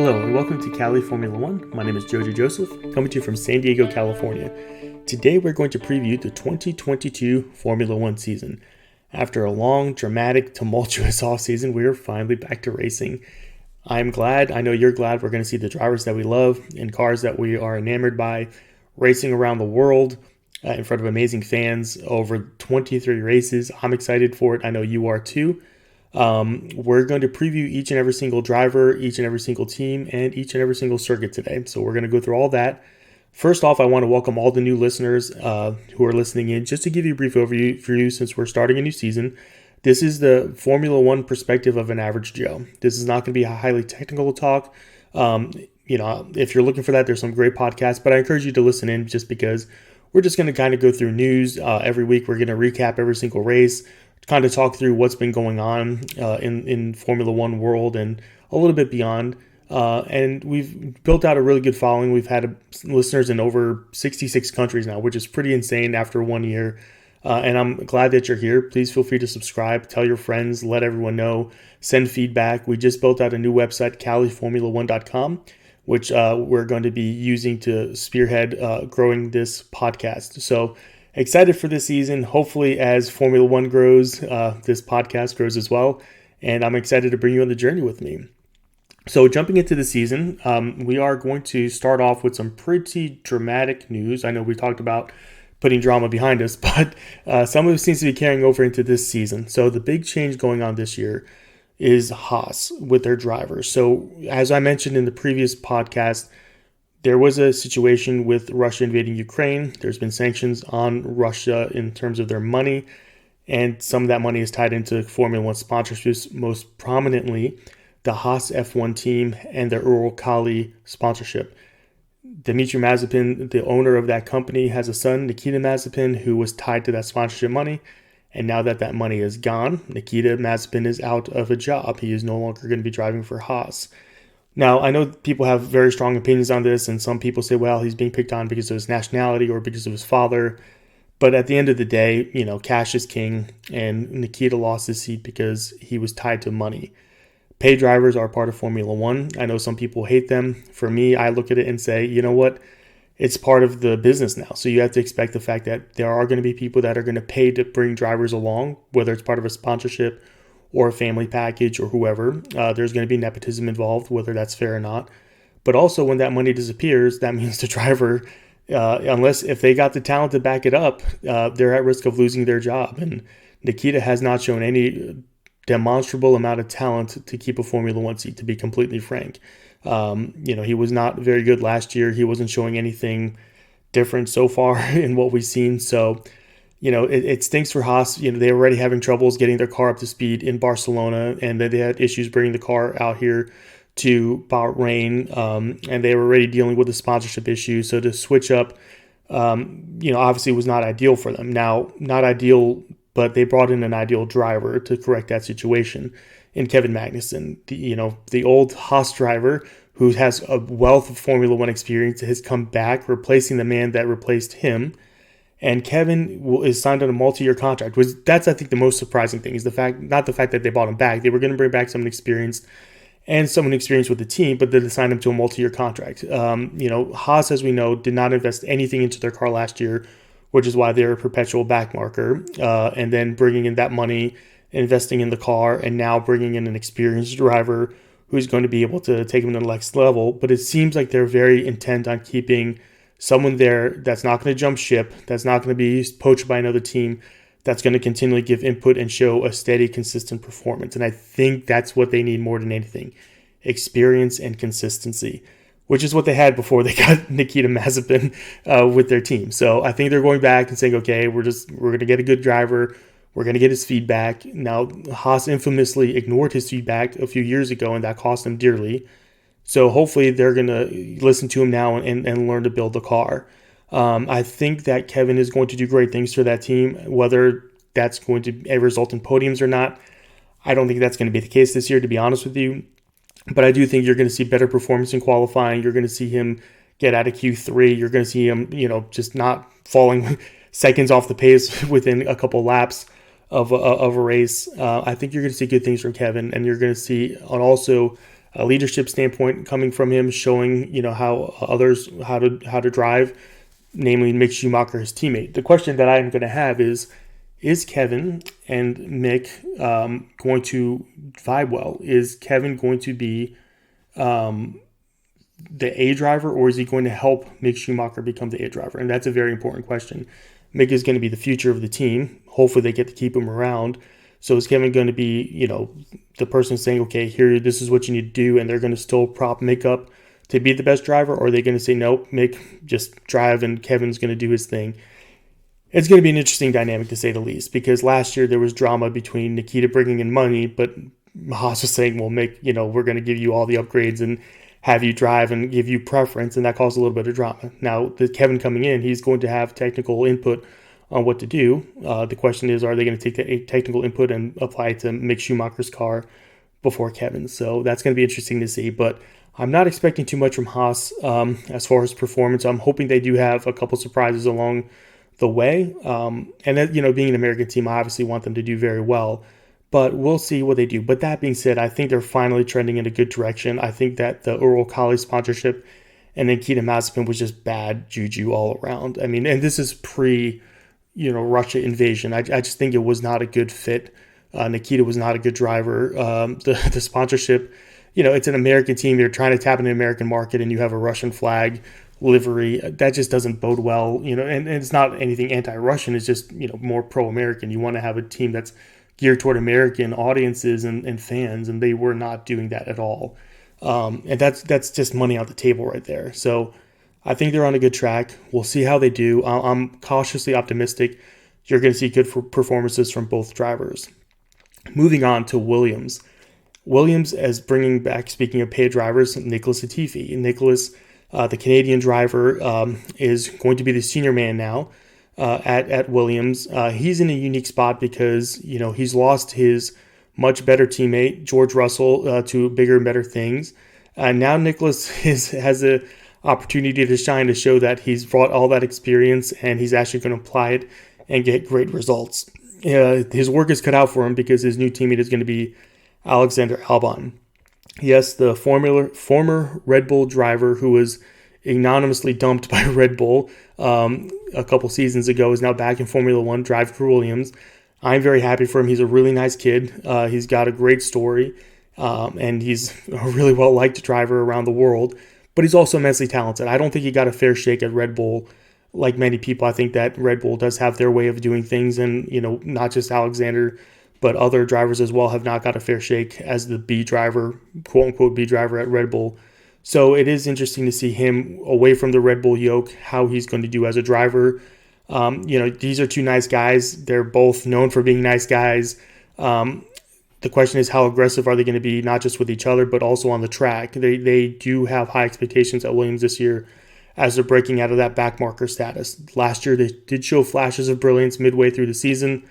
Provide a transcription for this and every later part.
Hello and welcome to Califormula 1. My name is Jojo Joseph, coming to you from San Diego, California. Today we're going to preview the 2022 Formula 1 season. After a long, dramatic, tumultuous offseason, we are finally back to racing. I'm glad, I know you're glad, we're going to see the drivers that we love and cars that we are enamored by racing around the world in front of amazing fans over 23 races. I'm excited for it. I know you are too. We're going to preview each and every single driver, each and every single team, and each and every single circuit today. So we're going to go through all that. First off, I want to welcome all the new listeners who are listening in. Just to give you a brief overview for you, since we're starting a new season, this is the Formula One perspective of an average Joe. This is not going to be a highly technical talk. If you're looking for that, there's some great podcasts, but I encourage you to listen in just because we're just going to kind of go through news every week. We're going to recap every single race, kind of talk through what's been going on in Formula One world and a little bit beyond. And we've built out a really good following. We've had listeners in over 66 countries now, which is pretty insane after 1 year. And I'm glad that you're here. Please feel free to subscribe, tell your friends, let everyone know, send feedback. We just built out a new website, Califormula1.com, which we're going to be using to spearhead growing this podcast. So excited for this season. Hopefully, as Formula One grows, this podcast grows as well. And I'm excited to bring you on the journey with me. So jumping into the season, we are going to start off with some pretty dramatic news. I know we talked about putting drama behind us, but some of it seems to be carrying over into this season. So the big change going on this year is Haas with their drivers. So as I mentioned in the previous podcast, there was a situation with Russia invading Ukraine. There's been sanctions on Russia in terms of their money, and some of that money is tied into Formula One sponsorships, most prominently the Haas F1 team and their Uralkali sponsorship. Dmitry Mazepin, the owner of that company, has a son, Nikita Mazepin, who was tied to that sponsorship money. And now that that money is gone, Nikita Mazepin is out of a job. He is no longer going to be driving for Haas. Now, I know people have very strong opinions on this, and some people say, well, he's being picked on because of his nationality or because of his father. But at the end of the day, cash is king, and Nikita lost his seat because he was tied to money. Pay drivers are part of Formula One. I know some people hate them. For me, I look at it and say, you know what? It's part of the business now. So you have to expect the fact that there are going to be people that are going to pay to bring drivers along, whether it's part of a sponsorship or a family package or whoever. There's going to be nepotism involved, whether that's fair or not. But also when that money disappears, that means the driver, if they got the talent to back it up, they're at risk of losing their job. And Nikita has not shown any demonstrable amount of talent to keep a Formula One seat, to be completely frank. He was not very good last year. He wasn't showing anything different so far in what we've seen. So, it stinks for Haas. They're already having troubles getting their car up to speed in Barcelona, and they had issues bringing the car out here to Bahrain, and they were already dealing with the sponsorship issue. So to switch up, obviously was not ideal for them. Now, not ideal, but they brought in an ideal driver to correct that situation in Kevin Magnussen, the old Haas driver who has a wealth of Formula One experience, has come back, replacing the man that replaced him. And Kevin is signed on a multi-year contract. That's, I think, the most surprising thing is not the fact that they brought him back. They were going to bring back someone experienced with the team, but they signed him to a multi-year contract. Haas, as we know, did not invest anything into their car last year, which is why they're a perpetual backmarker. And then bringing in that money, investing in the car, and now bringing in an experienced driver who's going to be able to take them to the next level. But it seems like they're very intent on keeping someone there that's not going to jump ship, that's not going to be poached by another team, that's going to continually give input and show a steady, consistent performance. And I think that's what they need more than anything, experience and consistency, which is what they had before they got Nikita Mazepin with their team. So I think they're going back and saying, okay, we're going to get a good driver. We're going to get his feedback. Now, Haas infamously ignored his feedback a few years ago, and that cost them dearly. So hopefully they're going to listen to him now and learn to build the car. I think that Kevin is going to do great things for that team, whether that's going to result in podiums or not. I don't think that's going to be the case this year, to be honest with you. But I do think you're going to see better performance in qualifying. You're going to see him get out of Q3. You're going to see him, just not falling seconds off the pace within a couple laps of a race. I think you're going to see good things from Kevin, and you're going to see also a leadership standpoint coming from him, showing how to drive, namely Mick Schumacher, his teammate. The question that I'm going to have is Kevin and Mick going to vibe well? Is Kevin going to be the A driver, or is he going to help Mick Schumacher become the A driver? And that's a very important question. Mick is going to be the future of the team. Hopefully they get to keep him around. So is Kevin going to be, the person saying, okay, here, this is what you need to do, and they're going to still prop Mick up to be the best driver? Or are they going to say, nope, Mick, just drive, and Kevin's going to do his thing? It's going to be an interesting dynamic, to say the least, because last year there was drama between Nikita bringing in money, but Haas was saying, well, Mick, we're going to give you all the upgrades and have you drive and give you preference, and that caused a little bit of drama. Now, the Kevin coming in, he's going to have technical input on what to do. The question is, are they going to take that technical input and apply it to Mick Schumacher's car before Kevin? So that's going to be interesting to see, but I'm not expecting too much from Haas as far as performance. I'm hoping they do have a couple surprises along the way. And that, being an American team, I obviously want them to do very well, but we'll see what they do. But that being said, I think they're finally trending in a good direction. I think that the Uralkali sponsorship and Nikita Mazepin was just bad juju all around. I mean, and this is pre, Russia invasion. I just think it was not a good fit. Nikita was not a good driver. The sponsorship, it's an American team. You're trying to tap into the American market, and you have a Russian flag livery. That just doesn't bode well, and it's not anything anti-Russian. It's just, more pro-American. You want to have a team that's geared toward American audiences and fans, and they were not doing that at all. And that's just money on the table right there. So I think they're on a good track. We'll see how they do. I'm cautiously optimistic. You're going to see good performances from both drivers. Moving on to Williams. Williams is bringing back, speaking of paid drivers, Nicholas Latifi. Nicholas, the Canadian driver, is going to be the senior man now at Williams. He's in a unique spot because, he's lost his much better teammate, George Russell, to bigger and better things. Now Nicholas has a opportunity to shine, to show that he's brought all that experience and he's actually going to apply it and get great results. His work is cut out for him because his new teammate is going to be Alexander Albon. Yes, the former Red Bull driver who was anonymously dumped by Red Bull a couple seasons ago is now back in Formula One, driving for Williams. I'm very happy for him. He's a really nice kid. He's got a great story, and he's a really well-liked driver around the world. But he's also immensely talented. I don't think he got a fair shake at Red Bull like many people. I think that Red Bull does have their way of doing things, and not just Alexander, but other drivers as well have not got a fair shake as the B driver, quote-unquote B driver at Red Bull. So it is interesting to see him away from the Red Bull yoke, how he's going to do as a driver. These are two nice guys. They're both known for being nice guys. The question is, how aggressive are they going to be, not just with each other, but also on the track? They do have high expectations at Williams this year as they're breaking out of that backmarker status. Last year, they did show flashes of brilliance midway through the season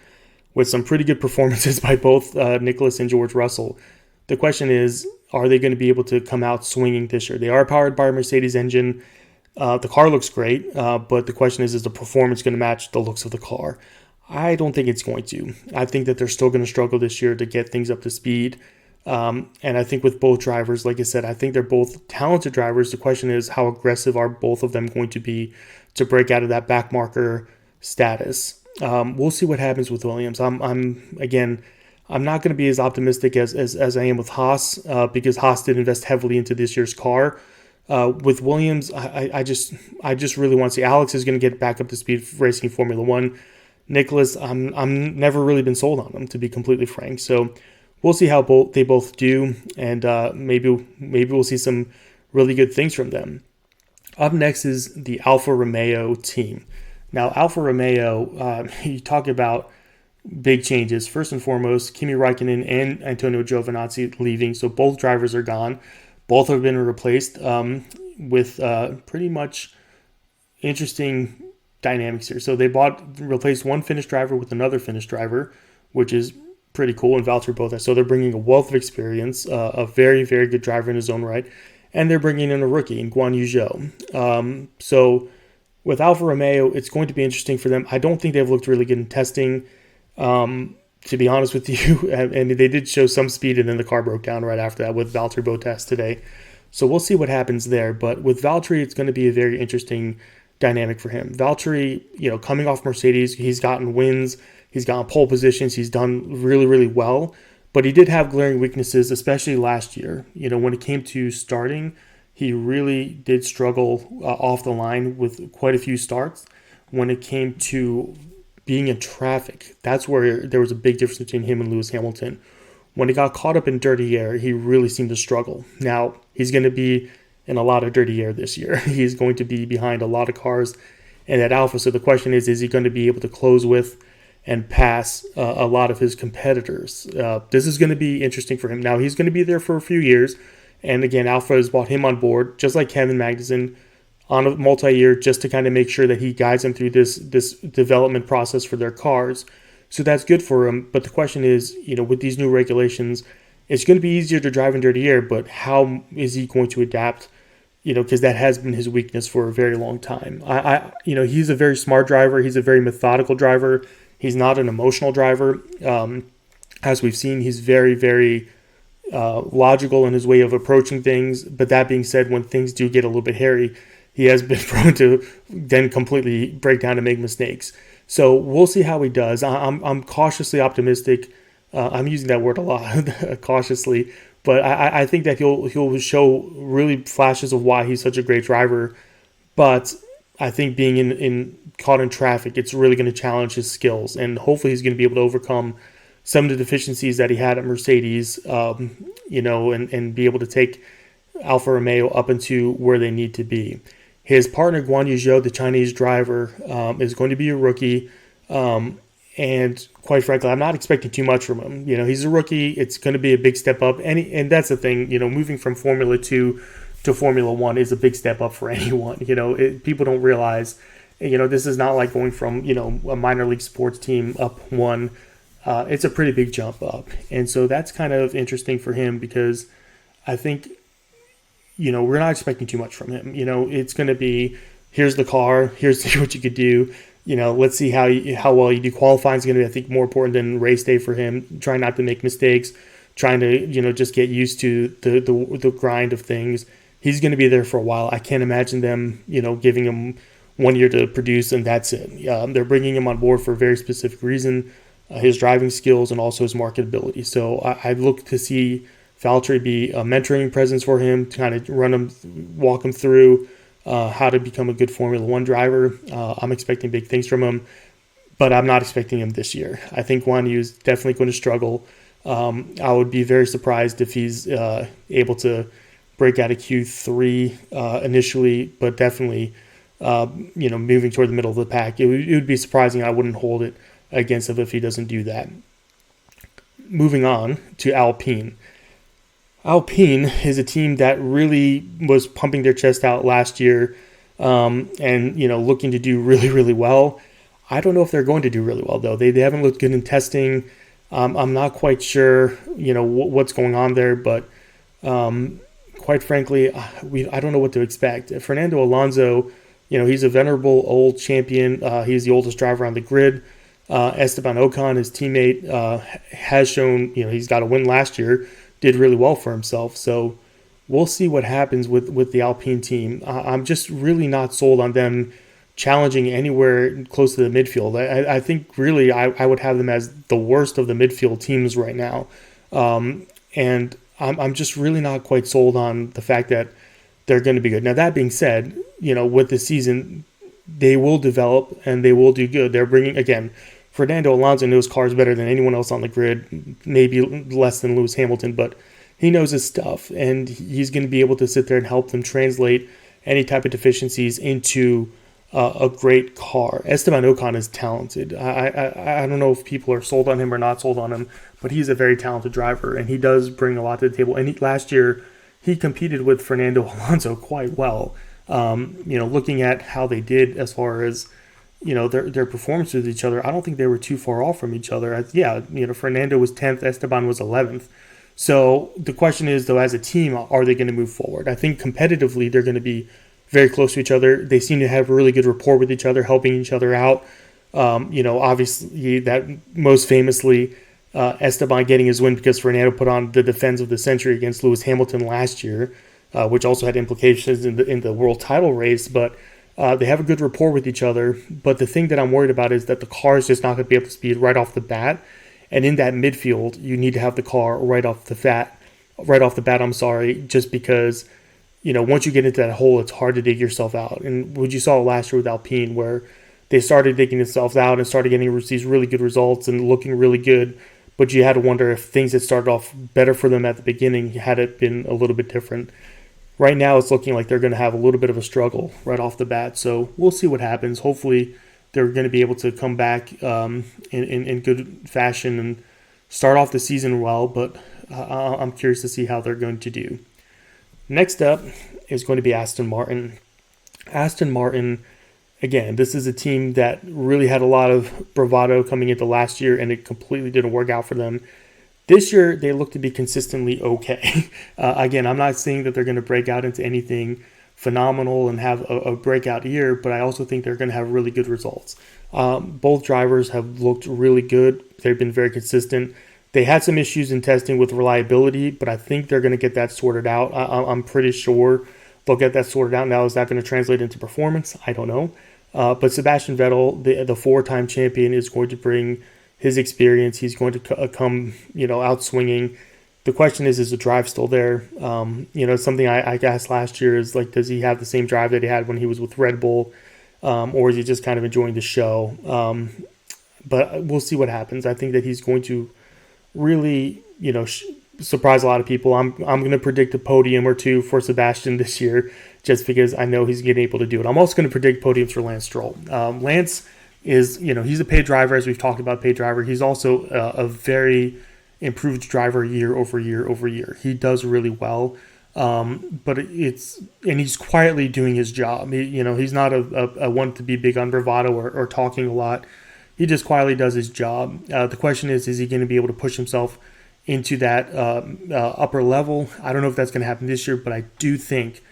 with some pretty good performances by both Nicholas and George Russell. The question is, are they going to be able to come out swinging this year? They are powered by a Mercedes engine. The car looks great, but the question is the performance going to match the looks of the car? I don't think it's going to. I think that they're still going to struggle this year to get things up to speed. And I think with both drivers, like I said, I think they're both talented drivers. The question is, how aggressive are both of them going to be to break out of that backmarker status? We'll see what happens with Williams. I'm not going to be as optimistic as I am with Haas because Haas did invest heavily into this year's car. With Williams, I just really want to see Alex is going to get back up to speed racing Formula One. Nicholas, I'm never really been sold on him, to be completely frank. So we'll see how they both do, and maybe we'll see some really good things from them. Up next is the Alfa Romeo team. Now, Alfa Romeo, you talk about big changes. First and foremost, Kimi Räikkönen and Antonio Giovinazzi leaving, so both drivers are gone. Both have been replaced with pretty much interesting dynamics here. So they replaced one Finnish driver with another Finnish driver, which is pretty cool, and Valtteri Bottas. So they're bringing a wealth of experience, a very, very good driver in his own right, and they're bringing in a rookie in Guan Yu Zhou. So with Alfa Romeo, it's going to be interesting for them. I don't think they've looked really good in testing. to be honest with you, and they did show some speed, and then the car broke down right after that with Valtteri Bottas today. So we'll see what happens there. But with Valtteri, it's going to be a very interesting dynamic for him. Valtteri, coming off Mercedes, he's gotten wins, he's gotten pole positions, he's done really, really well. But he did have glaring weaknesses, especially last year. When it came to starting, he really did struggle off the line with quite a few starts. When it came to being in traffic, that's where there was a big difference between him and Lewis Hamilton. When he got caught up in dirty air, he really seemed to struggle. Now, he's going to be in a lot of dirty air this year. He's going to be behind a lot of cars in that Alpha. So the question is he going to be able to close with and pass a lot of his competitors? This is going to be interesting for him. Now, he's going to be there for a few years. And again, Alpha has brought him on board, just like Kevin Magnussen, on a multi-year, just to kind of make sure that he guides them through this development process for their cars. So that's good for him. But the question is, with these new regulations, it's going to be easier to drive in dirty air, but how is he going to adapt? Because that has been his weakness for a very long time. He's a very smart driver. He's a very methodical driver. He's not an emotional driver. As we've seen, he's very, very logical in his way of approaching things. But that being said, when things do get a little bit hairy, he has been prone to then completely break down and make mistakes. So we'll see how he does. I'm cautiously optimistic. I'm using that word a lot, cautiously. But I think that he'll show really flashes of why he's such a great driver. But I think being caught in traffic, it's really going to challenge his skills. And hopefully he's going to be able to overcome some of the deficiencies that he had at Mercedes, and be able to take Alfa Romeo up into where they need to be. His partner, Guan Yu Zhou, the Chinese driver, is going to be a rookie. And quite frankly, I'm not expecting too much from him. He's a rookie. It's going to be a big step up. And that's the thing, moving from Formula 2 to Formula 1 is a big step up for anyone. People don't realize, this is not like going from, a minor league sports team up one. It's a pretty big jump up. And so that's kind of interesting for him because I think, we're not expecting too much from him. It's going to be, here's the car, here's what you could do. Let's see how well you do. Qualifying is going to be, I think, more important than race day for him. Trying not to make mistakes, trying to, just get used to the grind of things. He's going to be there for a while. I can't imagine them, giving him 1 year to produce and that's it. They're bringing him on board for a very specific reason, his driving skills and also his marketability. So I look to see Valtteri be a mentoring presence for him, to kind of walk him through how to become a good Formula 1 driver. I'm expecting big things from him, but I'm not expecting him this year. I think Guan Yu is definitely going to struggle. I would be very surprised if he's able to break out of Q3 initially, but definitely, moving toward the middle of the pack. It would be surprising. I wouldn't hold it against him if he doesn't do that. Moving on to Alpine. Alpine is a team that really was pumping their chest out last year and looking to do really, really well. I don't know if they're going to do really well, though. They haven't looked good in testing. I'm not quite sure, what's going on there, but quite frankly, I don't know what to expect. Fernando Alonso, he's a venerable old champion. He's the oldest driver on the grid. Esteban Ocon, his teammate, has shown, he's got a win last year, did really well for himself. So we'll see what happens with the Alpine team. I'm just really not sold on them challenging anywhere close to the midfield. I think really I would have them as the worst of the midfield teams right now. And I'm just really not quite sold on the fact that they're going to be good. Now, that being said, with the season, they will develop and they will do good. They're bringing, again, Fernando Alonso knows cars better than anyone else on the grid, maybe less than Lewis Hamilton, but he knows his stuff, and he's going to be able to sit there and help them translate any type of deficiencies into a great car. Esteban Ocon is talented. I don't know if people are sold on him or not sold on him, but he's a very talented driver, and he does bring a lot to the table. And last year, he competed with Fernando Alonso quite well. Looking at how they did as far as their performance with each other, I don't think they were too far off from each other. Fernando was 10th, Esteban was 11th. So the question is, though, as a team, are they going to move forward? I think competitively, they're going to be very close to each other. They seem to have a really good rapport with each other, helping each other out. Obviously, that most famously, Esteban getting his win because Fernando put on the defense of the century against Lewis Hamilton last year, which also had implications in the world title race. But they have a good rapport with each other. But the thing that I'm worried about is that the car is just not going to be up to speed right off the bat. And in that midfield, you need to have the car right off the bat. Just because, once you get into that hole, it's hard to dig yourself out. And what you saw last year with Alpine, where they started digging themselves out and started getting these really good results and looking really good. But you had to wonder if things had started off better for them at the beginning, had it been a little bit different. Right now, it's looking like they're going to have a little bit of a struggle right off the bat. So we'll see what happens. Hopefully, they're going to be able to come back in good fashion and start off the season well. But I'm curious to see how they're going to do. Next up is going to be Aston Martin. Aston Martin, again, this is a team that really had a lot of bravado coming into last year, and it completely didn't work out for them. This year, they look to be consistently okay. Again, I'm not saying that they're going to break out into anything phenomenal and have a breakout year, but I also think they're going to have really good results. Both drivers have looked really good. They've been very consistent. They had some issues in testing with reliability, but I think they're going to get that sorted out. I'm pretty sure they'll get that sorted out. Now, is that going to translate into performance? I don't know. But Sebastian Vettel, the four-time champion, is going to bring his experience. He's going to come, out swinging. The question is the drive still there? Something I asked last year is, does he have the same drive that he had when he was with Red Bull? Or is he just kind of enjoying the show? But we'll see what happens. I think that he's going to really, surprise a lot of people. I'm going to predict a podium or two for Sebastian this year, just because I know he's getting able to do it. I'm also going to predict podiums for Lance Stroll. Lance is, he's a paid driver, as we've talked about, paid driver. He's also a very improved driver year over year. He does really well, but he's quietly doing his job. He's not a one to be big on bravado or talking a lot. He just quietly does his job. The question is he going to be able to push himself into that upper level? I don't know if that's going to happen this year, but I do think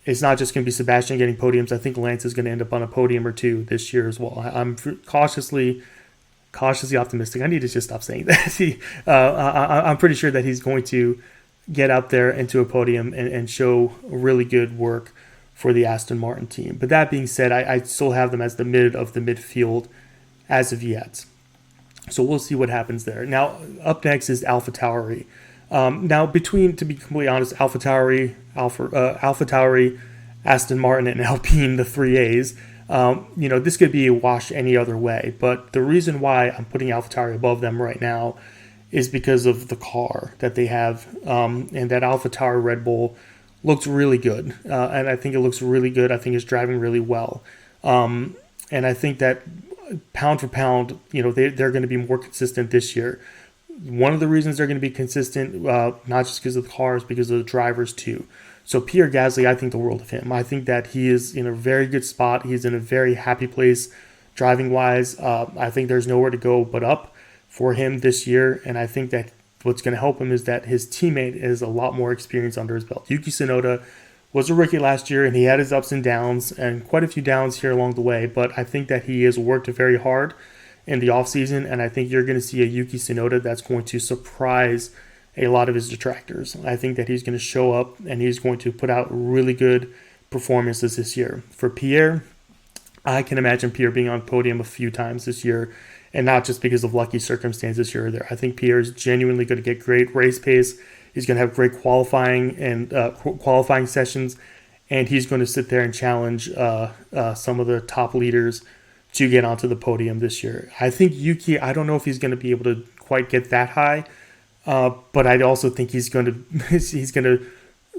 it's not just going to be Sebastian getting podiums. I think Lance is going to end up on a podium or two this year as well. I'm cautiously optimistic. I need to just stop saying that. I'm pretty sure that he's going to get up there into a podium and show really good work for the Aston Martin team. But that being said, I still have them as the mid of the midfield as of yet. So we'll see what happens there. Now, up next is Alpha Tauri. To be completely honest, Alpha Tauri, Aston Martin, and Alpine, the 3As, this could be a wash any other way. But the reason why I'm putting Alpha Tauri above them right now is because of the car that they have, and that Alpha Tauri Red Bull looks really good. And I think it looks really good. I think it's driving really well. And I think that pound for pound, they're going to be more consistent this year. One of the reasons they're going to be consistent, not just because of the cars, because of the drivers too. So Pierre Gasly, I think the world of him. I think that he is in a very good spot. He's in a very happy place driving-wise. I think there's nowhere to go but up for him this year. And I think that what's going to help him is that his teammate has a lot more experience under his belt. Yuki Tsunoda was a rookie last year, and he had his ups and downs, and quite a few downs here along the way. But I think that he has worked very hard in the offseason, and I think you're going to see a Yuki Tsunoda that's going to surprise a lot of his detractors. I think that he's going to show up, and he's going to put out really good performances this year. For Pierre, I can imagine Pierre being on podium a few times this year, and not just because of lucky circumstances here or there. I think Pierre is genuinely going to get great race pace. He's going to have great qualifying and qualifying sessions, and he's going to sit there and challenge some of the top leaders to get onto the podium this year. I think Yuki, I don't know if he's going to be able to quite get that high, but I also think he's going to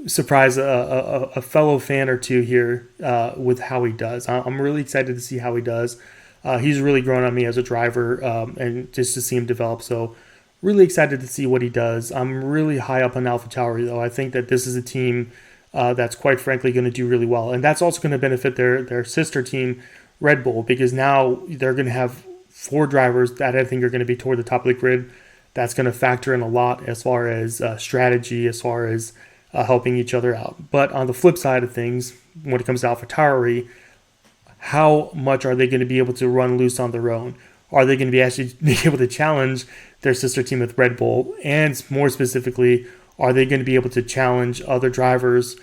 surprise a fellow fan or two here with how he does. I'm really excited to see how he does. He's really grown on me as a driver, and just to see him develop. So really excited to see what he does. I'm really high up on Alpha Tauri, though. I think that this is a team that's quite frankly going to do really well. And that's also going to benefit their sister team, Red Bull, because now they're going to have 4 drivers that I think are going to be toward the top of the grid. That's going to factor in a lot as far as strategy, as far as helping each other out. But on the flip side of things, when it comes to Alpha Tauri, how much are they going to be able to run loose on their own? are they going to be actually be able to challenge their sister team with Red Bull? And more specifically, are they going to be able to challenge other drivers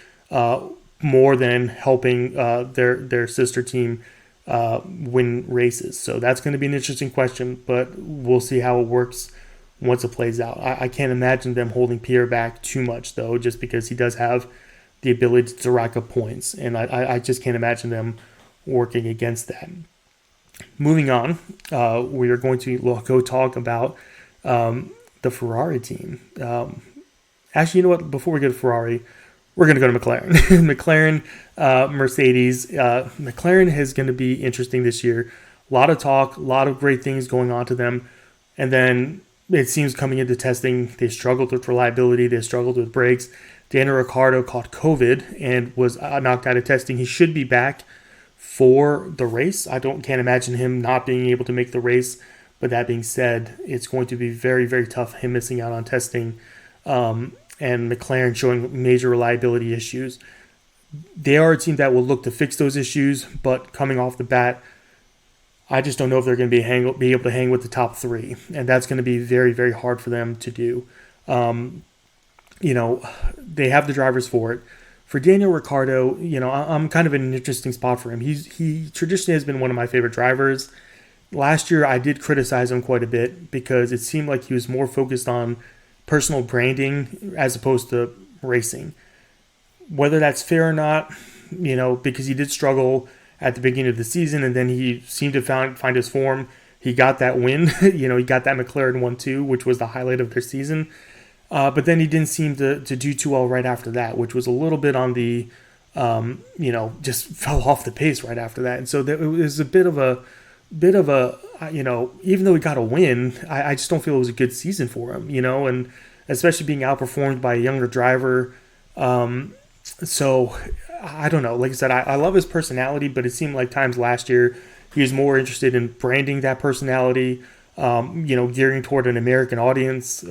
more than helping their sister team win races? So that's going to be an interesting question, but we'll see how it works once it plays out. I can't imagine them holding Pierre back too much, though, just because he does have the ability to rack up points, and I just can't imagine them working against that. Moving on, we are going to go talk about the Ferrari team. Actually, you know what? Before we go to Ferrari, we're going to go to McLaren. McLaren, Mercedes. McLaren is going to be interesting this year. A lot of talk, a lot of great things going on to them. And then it seems coming into testing, they struggled with reliability. They struggled with brakes. Daniel Ricciardo caught COVID and was knocked out of testing. He should be back for the race. Can't imagine him not being able to make the race. But that being said, it's going to be very, very tough, him missing out on testing. And McLaren showing major reliability issues. They are a team that will look to fix those issues, but coming off the bat, I just don't know if they're going to be able to hang with the top three, and that's going to be very, very hard for them to do. They have the drivers for it. For Daniel Ricciardo, I'm kind of in an interesting spot for him. He traditionally has been one of my favorite drivers. Last year, I did criticize him quite a bit because it seemed like he was more focused on personal branding as opposed to racing. Whether that's fair or not, because he did struggle at the beginning of the season and then he seemed to find his form. He got that win. He got that McLaren 1-2, which was the highlight of their season. But then he didn't seem to do too well right after that, which was a little bit on the, just fell off the pace right after that. And so it was a bit of a, even though he got a win, I just don't feel it was a good season for him, and especially being outperformed by a younger driver. So I don't know. Like I said, I love his personality, but it seemed like times last year he was more interested in branding that personality, gearing toward an American audience.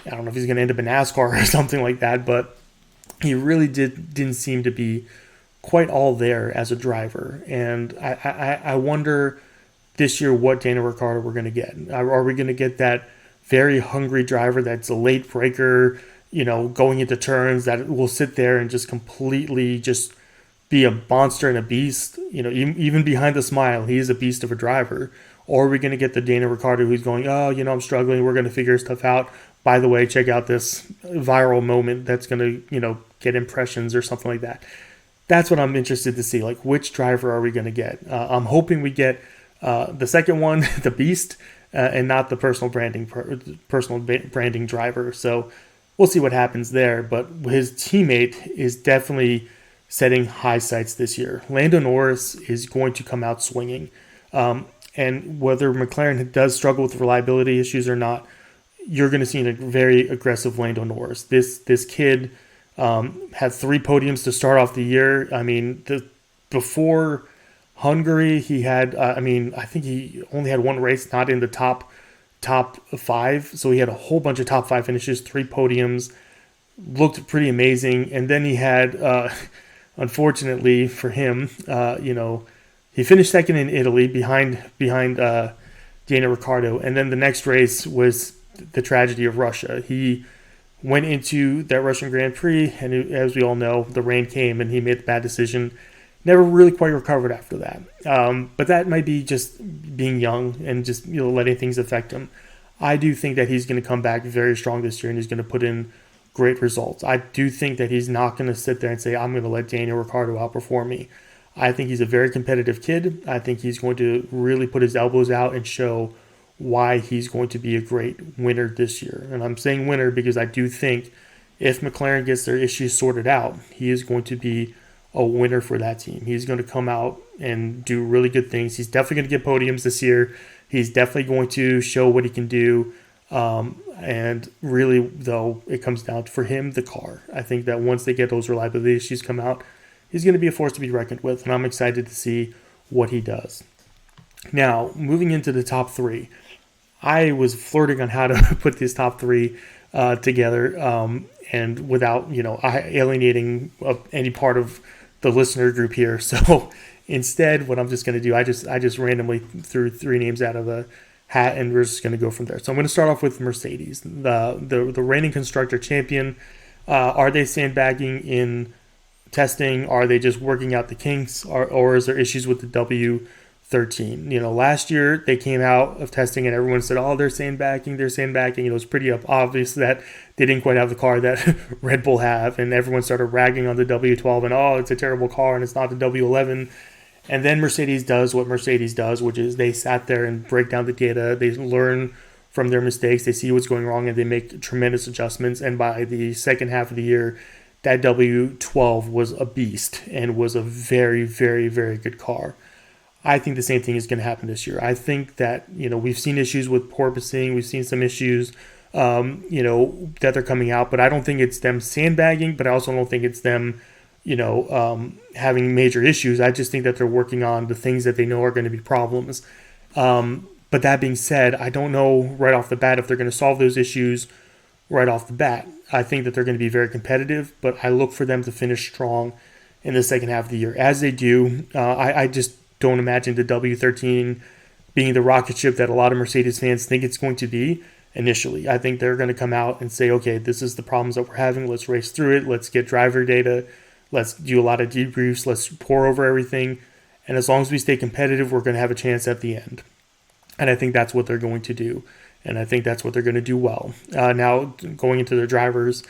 I don't know if he's going to end up in NASCAR or something like that, but he really didn't seem to be quite all there as a driver. And I wonder this year what Daniel Ricciardo we're going to get. Are we going to get that very hungry driver that's a late breaker, going into turns that will sit there and just completely just be a monster and a beast, even behind the smile, he is a beast of a driver? Or are we going to get the Daniel Ricciardo who's going, I'm struggling, we're going to figure stuff out. By the way, check out this viral moment that's going to, get impressions or something like that. That's what I'm interested to see. Like, which driver are we going to get? I'm hoping we get the second one, the beast, and not the personal branding driver. So we'll see what happens there. But his teammate is definitely setting high sights this year. Lando Norris is going to come out swinging. And whether McLaren does struggle with reliability issues or not, you're going to see a very aggressive Lando Norris. This kid had 3 podiums to start off the year. I mean, before Hungary, he had, I think he only had 1 race not in the top 5. So he had a whole bunch of top 5 finishes, 3 podiums, looked pretty amazing. And then he had, unfortunately for him, he finished second in Italy behind Daniel Ricciardo. And then the next race was the tragedy of Russia. He went into that Russian Grand Prix, and as we all know, the rain came and he made the bad decision. Never really quite recovered after that. But that might be just being young and just letting things affect him. I do think that he's going to come back very strong this year and he's going to put in great results. I do think that he's not going to sit there and say, I'm going to let Daniel Ricciardo outperform me. I think he's a very competitive kid. I think he's going to really put his elbows out and show why he's going to be a great winner this year. And I'm saying winner because I do think if McLaren gets their issues sorted out, he is going to be a winner for that team. He's going to come out and do really good things. He's definitely going to get podiums this year. He's definitely going to show what he can do. And really, though, it comes down to, for him, the car. I think that once they get those reliability issues come out, he's going to be a force to be reckoned with. And I'm excited to see what he does. Now, moving into the top 3. I was flirting on how to put these top 3 together and without, alienating any part of the listener group here. So instead, what I'm just going to do, I just randomly threw three names out of a hat, and we're just going to go from there. So I'm going to start off with Mercedes, the reigning constructor champion. Are they sandbagging in testing? Are they just working out the kinks, or is there issues with the W13? Last year they came out of testing and everyone said, "Oh, they're sandbagging." It was pretty obvious that they didn't quite have the car that Red Bull have, and everyone started ragging on the W12 and, "Oh, it's a terrible car and it's not the W11." And then Mercedes does what Mercedes does, which is they sat there and break down the data. They learn from their mistakes. They see what's going wrong and they make tremendous adjustments. And by the second half of the year, that W12 was a beast and was a very, very, very good car. I think the same thing is going to happen this year. I think that, we've seen issues with porpoising. We've seen some issues, that they're coming out. But I don't think it's them sandbagging, but I also don't think it's them having major issues. I just think that they're working on the things that they know are going to be problems. But that being said, I don't know right off the bat if they're going to solve those issues right off the bat. I think that they're going to be very competitive, but I look for them to finish strong in the second half of the year. As they do, I just don't imagine the W13 being the rocket ship that a lot of Mercedes fans think it's going to be initially. I think they're going to come out and say, okay, this is the problems that we're having. Let's race through it. Let's get driver data. Let's do a lot of debriefs. Let's pour over everything. And as long as we stay competitive, we're going to have a chance at the end. And I think that's what they're going to do. And I think that's what they're going to do well. Now, going into their drivers,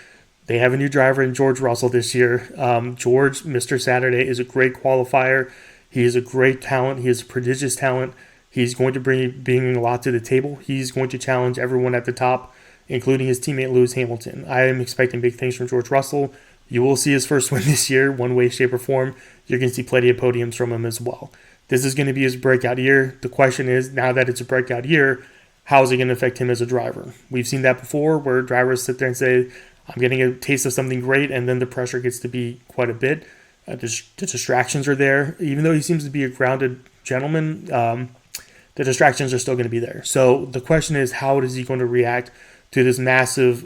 they have a new driver in George Russell this year. George, Mr. Saturday, is a great qualifier. He is a great talent. He is a prodigious talent. He's going to bring a lot to the table. He's going to challenge everyone at the top, including his teammate Lewis Hamilton. I am expecting big things from George Russell. You will see his first win this year, one way, shape, or form. You're going to see plenty of podiums from him as well. This is going to be his breakout year. The question is, now that it's a breakout year, how is it going to affect him as a driver? We've seen that before where drivers sit there and say, I'm getting a taste of something great, and then the pressure gets to be quite a bit. The distractions are there. Even though he seems to be a grounded gentleman, the distractions are still going to be there. So the question is, how is he going to react to this massive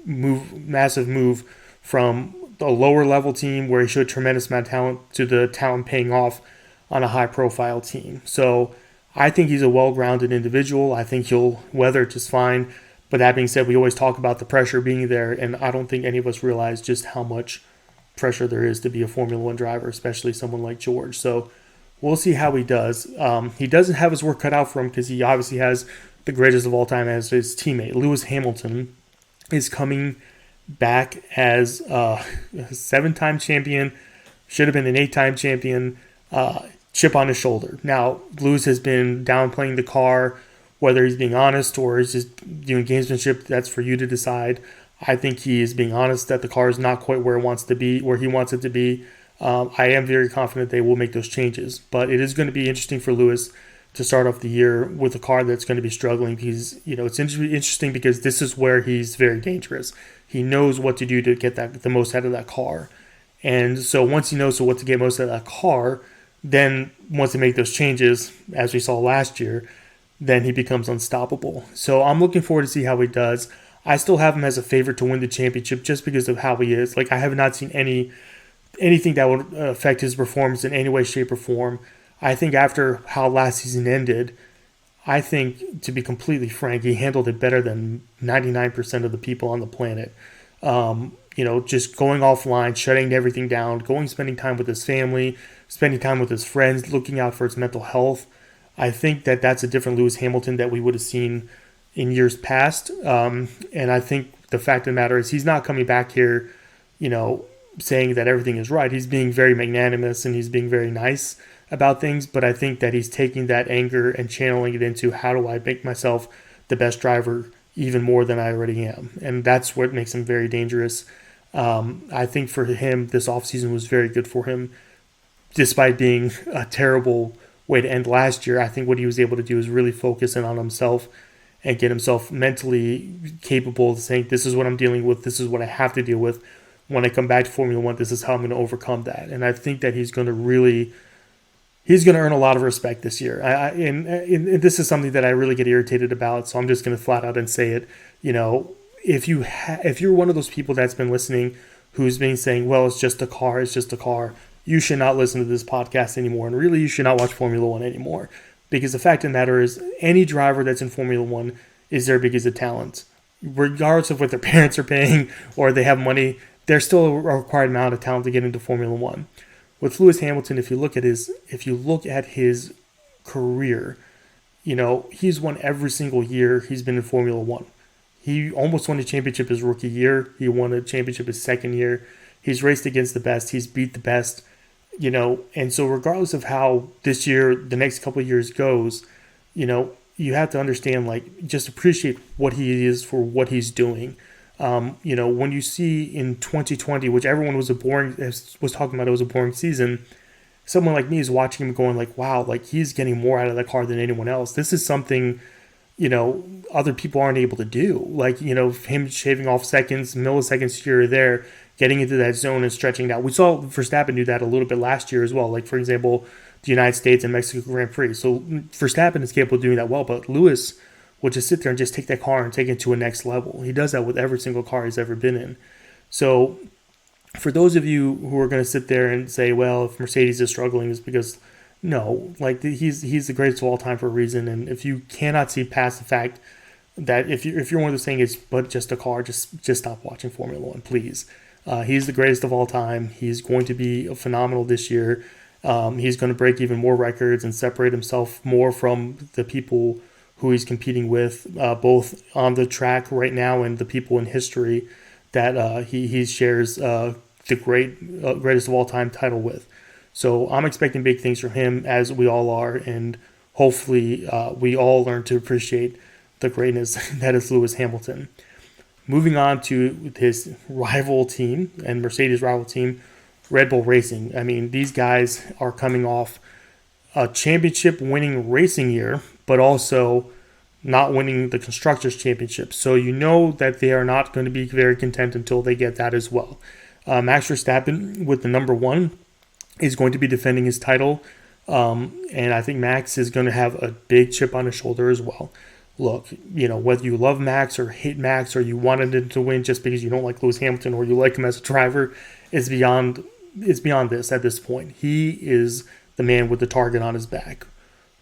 move from a lower level team where he showed tremendous amount of talent to the talent paying off on a high profile team? So I think he's a well-grounded individual. I think he'll weather it just fine. But that being said, we always talk about the pressure being there, and I don't think any of us realize just how much pressure there is to be a Formula One driver, especially someone like George. So we'll see how he does. He doesn't have his work cut out for him because he obviously has the greatest of all time as his teammate. Lewis Hamilton is coming back as a 7-time champion, should have been an 8-time champion, chip on his shoulder. Now, Lewis has been downplaying the car, whether he's being honest or he's just doing gamesmanship, that's for you to decide. I think he is being honest that the car is not quite where it wants to be, where he wants it to be. I am very confident they will make those changes, but it is going to be interesting for Lewis to start off the year with a car that's going to be struggling. It's interesting because this is where he's very dangerous. He knows what to do to get the most out of that car. And so once he knows what to get most out of that car, then once they make those changes, as we saw last year, then he becomes unstoppable. So I'm looking forward to see how he does. I still have him as a favorite to win the championship just because of how he is. I have not seen anything that would affect his performance in any way, shape, or form. I think after how last season ended, I think, to be completely frank, he handled it better than 99% of the people on the planet. Just going offline, shutting everything down, spending time with his family, spending time with his friends, looking out for his mental health. I think that that's a different Lewis Hamilton that we would have seen in years past. And I think the fact of the matter is he's not coming back here, saying that everything is right. He's being very magnanimous and he's being very nice about things, but I think that he's taking that anger and channeling it into how do I make myself the best driver even more than I already am. And that's what makes him very dangerous. I think for him, this offseason was very good for him. Despite being a terrible way to end last year, I think what he was able to do is really focus in on himself and get himself mentally capable of saying, this is what I'm dealing with, this is what I have to deal with. When I come back to Formula One, this is how I'm going to overcome that. And I think that he's going to earn a lot of respect this year. And this is something that I really get irritated about, so I'm just going to flat out and say it. If you're one of those people that's been listening who's been saying, well, it's just a car, you should not listen to this podcast anymore. And really, you should not watch Formula One anymore. Because the fact of the matter is, any driver that's in Formula One is there because of talent. Regardless of what their parents are paying or they have money, there's still a required amount of talent to get into Formula One. With Lewis Hamilton, if you look at his career, he's won every single year he's been in Formula One. He almost won a championship his rookie year. He won a championship his second year. He's raced against the best. He's beat the best. And so regardless of how this year, the next couple of years goes, you have to understand, just appreciate what he is for what he's doing. When you see in 2020, which everyone was talking about, it was a boring season. Someone like me is watching him going wow, he's getting more out of the car than anyone else. This is something, other people aren't able to do. Him shaving off seconds, milliseconds here or there, getting into that zone and stretching it out. We saw Verstappen do that a little bit last year as well. For example, the United States and Mexico Grand Prix. So Verstappen is capable of doing that well, but Lewis will just sit there and just take that car and take it to a next level. He does that with every single car he's ever been in. So for those of you who are going to sit there and say, well, if Mercedes is struggling, it's because no, he's the greatest of all time for a reason. And if you cannot see past the fact that if you're one of those saying it's but just a car, just stop watching Formula One, please. He's the greatest of all time. He's going to be phenomenal this year. He's going to break even more records and separate himself more from the people who he's competing with, both on the track right now and the people in history that he shares the greatest of all time title with. So I'm expecting big things from him, as we all are, and hopefully we all learn to appreciate the greatness that is Lewis Hamilton. Moving on to his rival team and Mercedes' rival team, Red Bull Racing. I mean, these guys are coming off a championship-winning racing year, but also not winning the Constructors' Championship. So you know that they are not going to be very content until they get that as well. Max Verstappen, with the number one, is going to be defending his title. And I think Max is going to have a big chip on his shoulder as well. Look, whether you love Max or hate Max or you wanted him to win just because you don't like Lewis Hamilton or you like him as a driver, it's beyond this at this point. He is the man with the target on his back.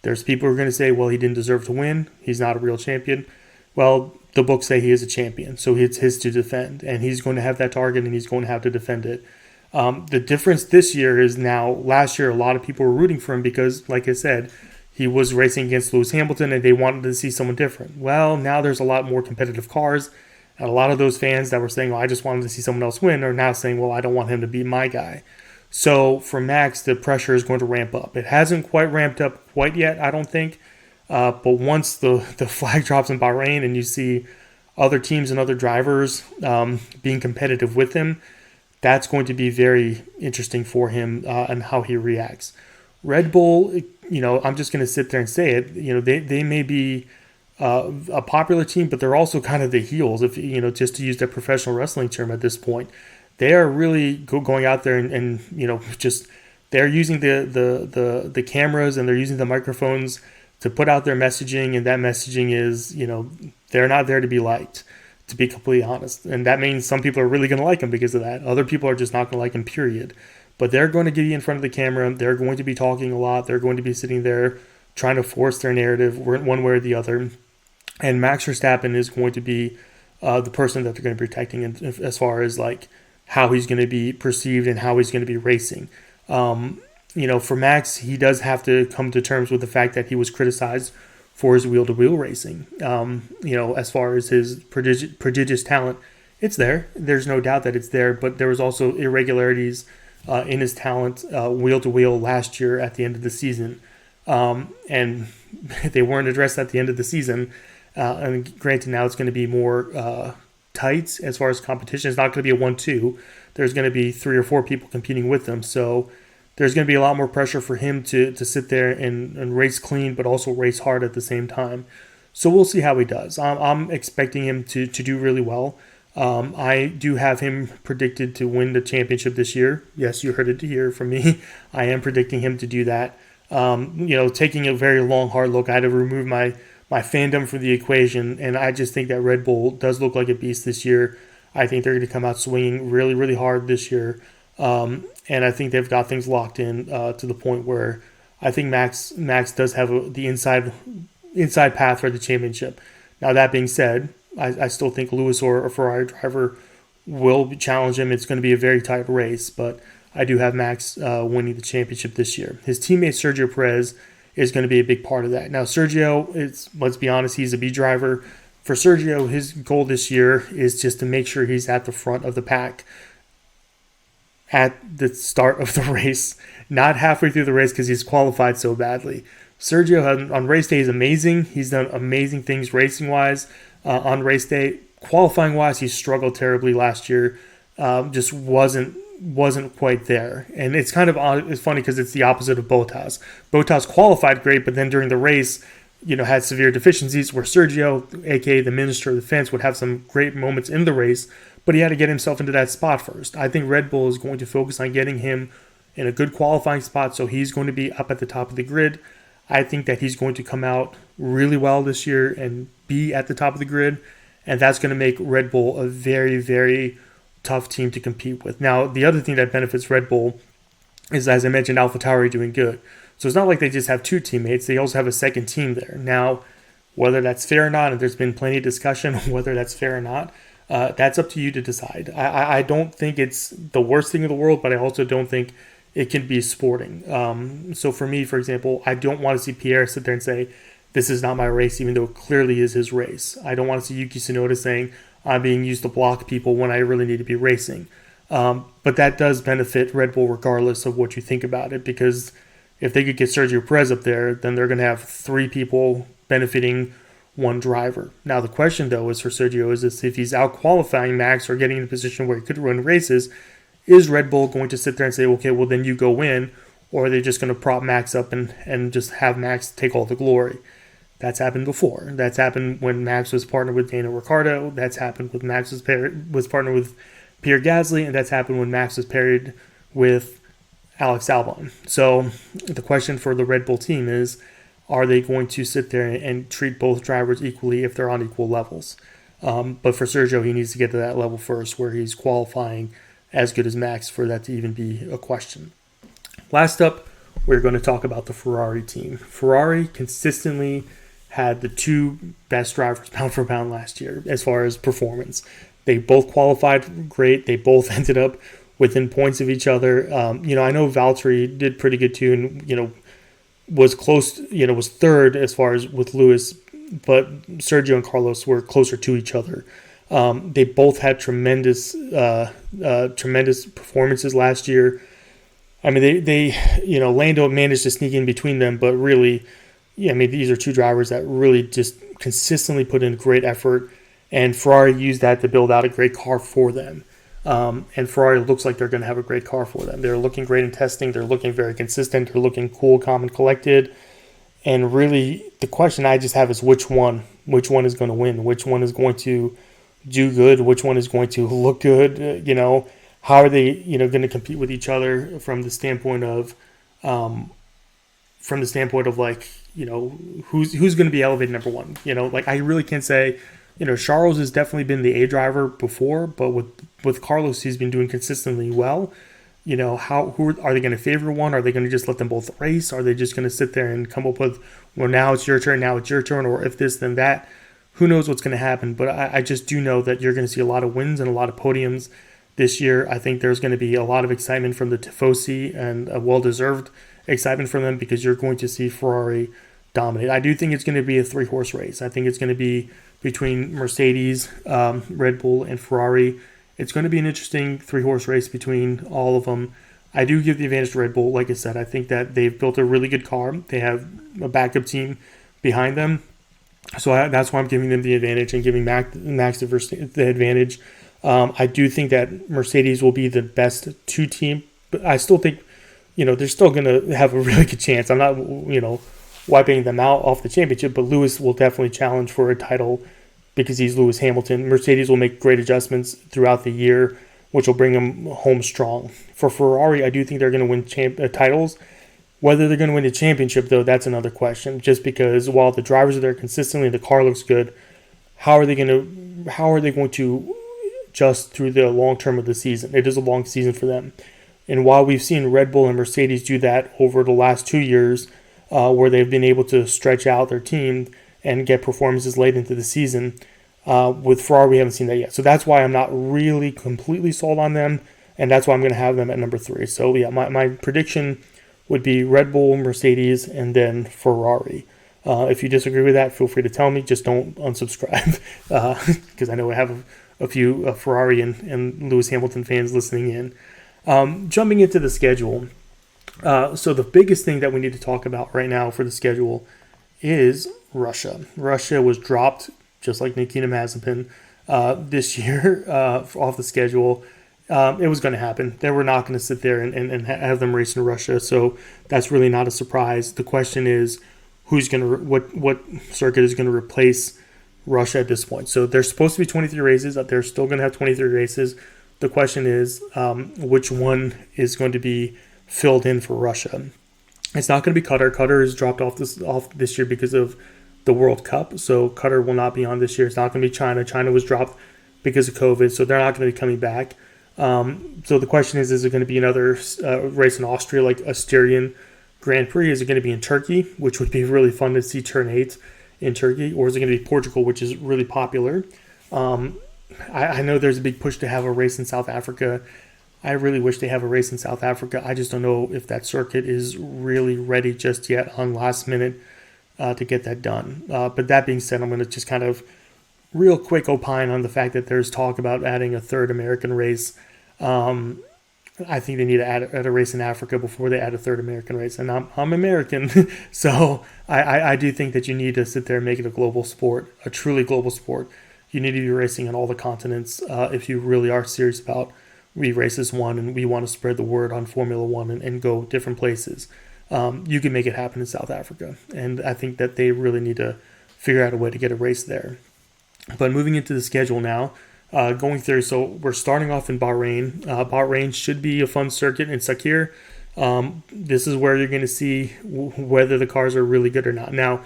There's people who are going to say, well, he didn't deserve to win. He's not a real champion. Well, the books say he is a champion, so it's his to defend. And he's going to have that target, and he's going to have to defend it. The difference this year is now, last year, a lot of people were rooting for him because, like I said, he was racing against Lewis Hamilton, and they wanted to see someone different. Well, now there's a lot more competitive cars, and a lot of those fans that were saying, well, I just wanted to see someone else win, are now saying, well, I don't want him to be my guy. So for Max, the pressure is going to ramp up. It hasn't quite ramped up quite yet, I don't think. But once the flag drops in Bahrain and you see other teams and other drivers being competitive with him, that's going to be very interesting for him and how he reacts. Red Bull, I'm just going to sit there and say it. They may be a popular team, but they're also kind of the heels, if just to use that professional wrestling term at this point. They are really going out there and just they're using the cameras and they're using the microphones to put out their messaging, and that messaging is, they're not there to be liked, to be completely honest. And that means some people are really going to like them because of that. Other people are just not going to like them, period. But they're going to get in front of the camera. They're going to be talking a lot. They're going to be sitting there trying to force their narrative one way or the other. And Max Verstappen is going to be the person that they're going to be protecting as far as how he's going to be perceived and how he's going to be racing. For Max, he does have to come to terms with the fact that he was criticized for his wheel-to-wheel racing. As far as his prodigious talent, it's there. There's no doubt that it's there, but there was also irregularities in his talent wheel-to-wheel last year at the end of the season. And they weren't addressed at the end of the season. And granted, now it's going to be more tight as far as competition. It's not going to be a 1-2. There's going to be 3 or 4 people competing with them. So there's going to be a lot more pressure for him to sit there and race clean, but also race hard at the same time. So we'll see how he does. I'm expecting him to do really well. I do have him predicted to win the championship this year. Yes, you heard it here from me. I am predicting him to do that. Taking a very long, hard look, I had to remove my fandom from the equation, and I just think that Red Bull does look like a beast this year. I think they're going to come out swinging really, really hard this year. And I think they've got things locked in to the point where I think Max does have the inside path for the championship. Now, that being said, I still think Lewis or a Ferrari driver will challenge him. It's going to be a very tight race, but I do have Max winning the championship this year. His teammate Sergio Perez is going to be a big part of that. Now, Sergio, let's be honest, he's a B driver. For Sergio, his goal this year is just to make sure he's at the front of the pack at the start of the race, not halfway through the race because he's qualified so badly. Sergio on race day is amazing. He's done amazing things racing-wise on race day. Qualifying-wise, he struggled terribly last year. Just wasn't quite there. And it's kind of it's funny because it's the opposite of Bottas. Bottas qualified great, but then during the race, had severe deficiencies where Sergio, aka the Minister of Defense, would have some great moments in the race, but he had to get himself into that spot first. I think Red Bull is going to focus on getting him in a good qualifying spot, so he's going to be up at the top of the grid. I think that he's going to come out really well this year and be at the top of the grid, and that's going to make Red Bull a very, very tough team to compete with. Now, the other thing that benefits Red Bull is, as I mentioned, Alpha Tauri doing good. So it's not like they just have two teammates. They also have a second team there. Now, whether that's fair or not, and there's been plenty of discussion whether that's fair or not, that's up to you to decide. I don't think it's the worst thing in the world, but I also don't think it can be sporting. So for me, for example, I don't want to see Pierre sit there and say, this is not my race, even though it clearly is his race. I don't want to see Yuki Tsunoda saying, I'm being used to block people when I really need to be racing. But that does benefit Red Bull regardless of what you think about it, because if they could get Sergio Perez up there, then they're going to have three people benefiting one driver. Now, the question, though, is for Sergio is if he's out qualifying Max or getting in a position where he could run races, is Red Bull going to sit there and say, okay, well, then you go in, or are they just going to prop Max up and just have Max take all the glory? That's happened before. That's happened when Max was partnered with Daniel Ricciardo. That's happened when Max was partnered with Pierre Gasly, and that's happened when Max was paired with Alex Albon. So the question for the Red Bull team is, are they going to sit there and treat both drivers equally if they're on equal levels? But for Sergio, he needs to get to that level first where he's qualifying as good as Max for that to even be a question. Last up, we're going to talk about the Ferrari team. Ferrari consistently had the two best drivers pound for pound last year as far as performance. They both qualified great. They both ended up within points of each other. I know Valtteri did pretty good too, and was close. Was third as far as with Lewis, but Sergio and Carlos were closer to each other. They both had tremendous performances last year. I mean, they Lando managed to sneak in between them, but really, these are two drivers that really just consistently put in great effort, and Ferrari used that to build out a great car for them. And Ferrari looks like they're going to have a great car for them. They're looking great in testing. They're looking very consistent. They're looking cool, calm, and collected. And really, the question I just have is which one is going to win? Which one is going to do good? Which one is going to look good? How are they, going to compete with each other from the standpoint of, who's going to be elevated number one? I really can't say. Charles has definitely been the A driver before, but with Carlos, he's been doing consistently well. Who are they going to favor one? Are they going to just let them both race? Are they just going to sit there and come up with, well, now it's your turn, or if this, then that? Who knows what's going to happen? But I just do know that you're going to see a lot of wins and a lot of podiums this year. I think there's going to be a lot of excitement from the Tifosi and a well-deserved excitement from them because you're going to see Ferrari dominate. I do think it's going to be a three-horse race. I think it's going to be between Mercedes, Red Bull, and Ferrari. It's going to be an interesting three-horse race between all of them. I do give the advantage to Red Bull. Like I said, I think that they've built a really good car. They have a backup team behind them. So that's why I'm giving them the advantage and giving Max the advantage. I do think that Mercedes will be the best two team, but I still think, they're still going to have a really good chance. I'm not, wiping them out off the championship, but Lewis will definitely challenge for a title because he's Lewis Hamilton. Mercedes will make great adjustments throughout the year, which will bring them home strong. For Ferrari, I do think they're going to win titles. Whether they're going to win the championship, though, that's another question. Just because while the drivers are there consistently, the car looks good. How are they going to adjust through the long term of the season? It is a long season for them. And while we've seen Red Bull and Mercedes do that over the last 2 years, where they've been able to stretch out their team and get performances late into the season, with Ferrari, we haven't seen that yet. So that's why I'm not really completely sold on them, and that's why I'm going to have them at number 3. So yeah, my prediction would be Red Bull, Mercedes, and then Ferrari. If you disagree with that, feel free to tell me. Just don't unsubscribe, because I know I have a few Ferrari and Lewis Hamilton fans listening in. Jumping into the schedule, so the biggest thing that we need to talk about right now for the schedule is Russia. Russia was dropped, just like Nikita Mazepin, this year off the schedule. It was going to happen. They were not going to sit there and have them race in Russia, so that's really not a surprise. The question is, who's going to what circuit is going to replace Russia at this point? So there's supposed to be 23 races. They're still going to have 23 races. The question is, which one is going to be filled in for Russia? It's not going to be Qatar. Qatar is dropped off this year because of the World Cup, so Qatar will not be on this year. It's not going to be China. China was dropped because of COVID, so they're not going to be coming back. So the question is it going to be another race in Austria, like a Styrian Grand Prix? Is it going to be in Turkey, which would be really fun to see turn 8 in Turkey? Or is it going to be Portugal, which is really popular? I know there's a big push to have a race in South Africa. I really wish they have a race in South Africa. I just don't know if that circuit is really ready just yet on last minute to get that done. But that being said, I'm going to just kind of real quick opine on the fact that there's talk about adding a third American race. I think they need to add a race in Africa before they add a third American race. And I'm American, so I do think that you need to sit there and make it a global sport, a truly global sport. You need to be racing on all the continents if you really are serious about we race as one and we want to spread the word on Formula One and go different places. You can make it happen in South Africa, and I think that they really need to figure out a way to get a race there. But moving into the schedule now, going through, so we're starting off in Bahrain. Bahrain should be a fun circuit in Sakir. This is where you're going to see whether the cars are really good or not. Now,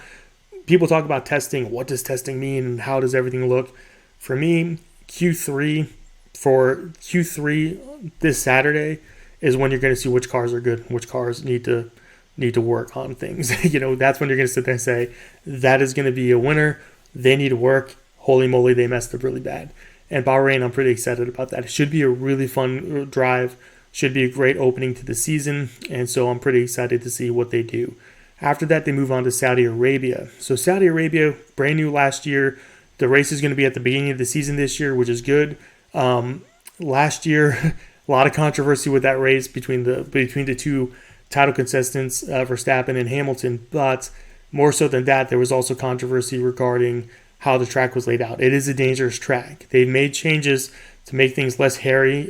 people talk about testing. What does testing mean and how does everything look? For me, Q3 this Saturday is when you're going to see which cars are good and which cars need to work on things. That's when you're going to sit there and say, that is going to be a winner. They need to work. Holy moly, they messed up really bad. And Bahrain, I'm pretty excited about that. It should be a really fun drive. Should be a great opening to the season. And so I'm pretty excited to see what they do. After that, they move on to Saudi Arabia. So Saudi Arabia, brand new last year. The race is going to be at the beginning of the season this year, which is good. Last year, a lot of controversy with that race between the two title contestants, Verstappen and Hamilton. But more so than that, there was also controversy regarding how the track was laid out. It is a dangerous track. They made changes to make things less hairy.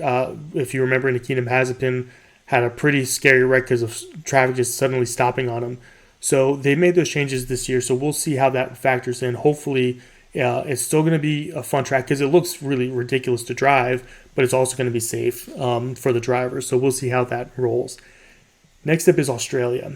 If you remember, Nikita Mazepin had a pretty scary wreck because of traffic just suddenly stopping on him. So they made those changes this year, so we'll see how that factors in. Hopefully, it's still going to be a fun track because it looks really ridiculous to drive, but it's also going to be safe for the drivers. So we'll see how that rolls. Next up is Australia.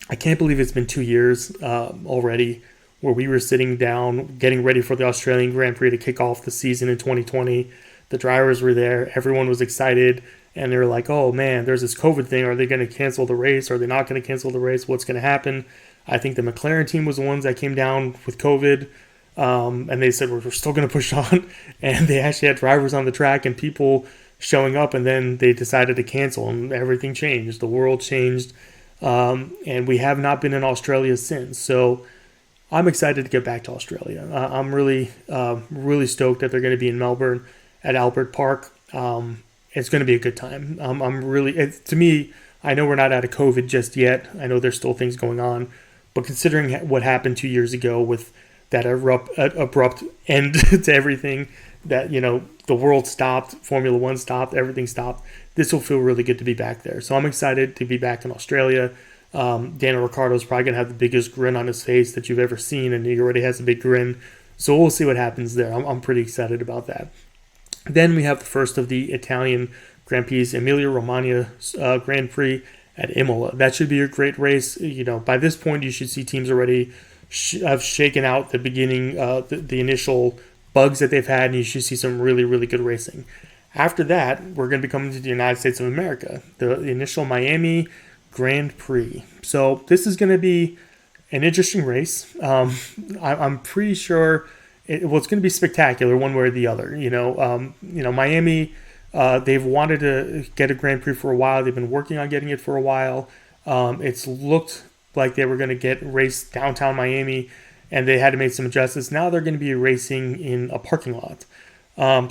I can't believe it's been 2 years already where we were sitting down getting ready for the Australian Grand Prix to kick off the season in 2020. The drivers were there. Everyone was excited. And they were like, oh, man, there's this COVID thing. Are they going to cancel the race? Are they not going to cancel the race? What's going to happen? I think the McLaren team was the ones that came down with COVID. And they said, we're still going to push on. And they actually had drivers on the track and people showing up. And then they decided to cancel. And everything changed. The world changed. And we have not been in Australia since. So I'm excited to get back to Australia. I'm really stoked that they're going to be in Melbourne at Albert Park. It's going to be a good time. To me, I know we're not out of COVID just yet. I know there's still things going on. But considering what happened 2 years ago with that abrupt end to everything, that, the world stopped, Formula One stopped, everything stopped, this will feel really good to be back there. So I'm excited to be back in Australia. Daniel Ricciardo is probably going to have the biggest grin on his face that you've ever seen, and he already has a big grin. So we'll see what happens there. I'm pretty excited about that. Then we have the first of the Italian Grand Prix, Emilia-Romagna Grand Prix at Imola. That should be a great race. By this point, you should see teams already have shaken out the beginning, the initial bugs that they've had, and you should see some really, really good racing. After that, we're going to be coming to the United States of America, the initial Miami Grand Prix. So this is going to be an interesting race. I'm pretty sure it's going to be spectacular one way or the other. Miami, they've wanted to get a Grand Prix for a while. They've been working on getting it for a while. It's looked like they were going to get raced downtown Miami, and they had to make some adjustments. Now they're going to be racing in a parking lot.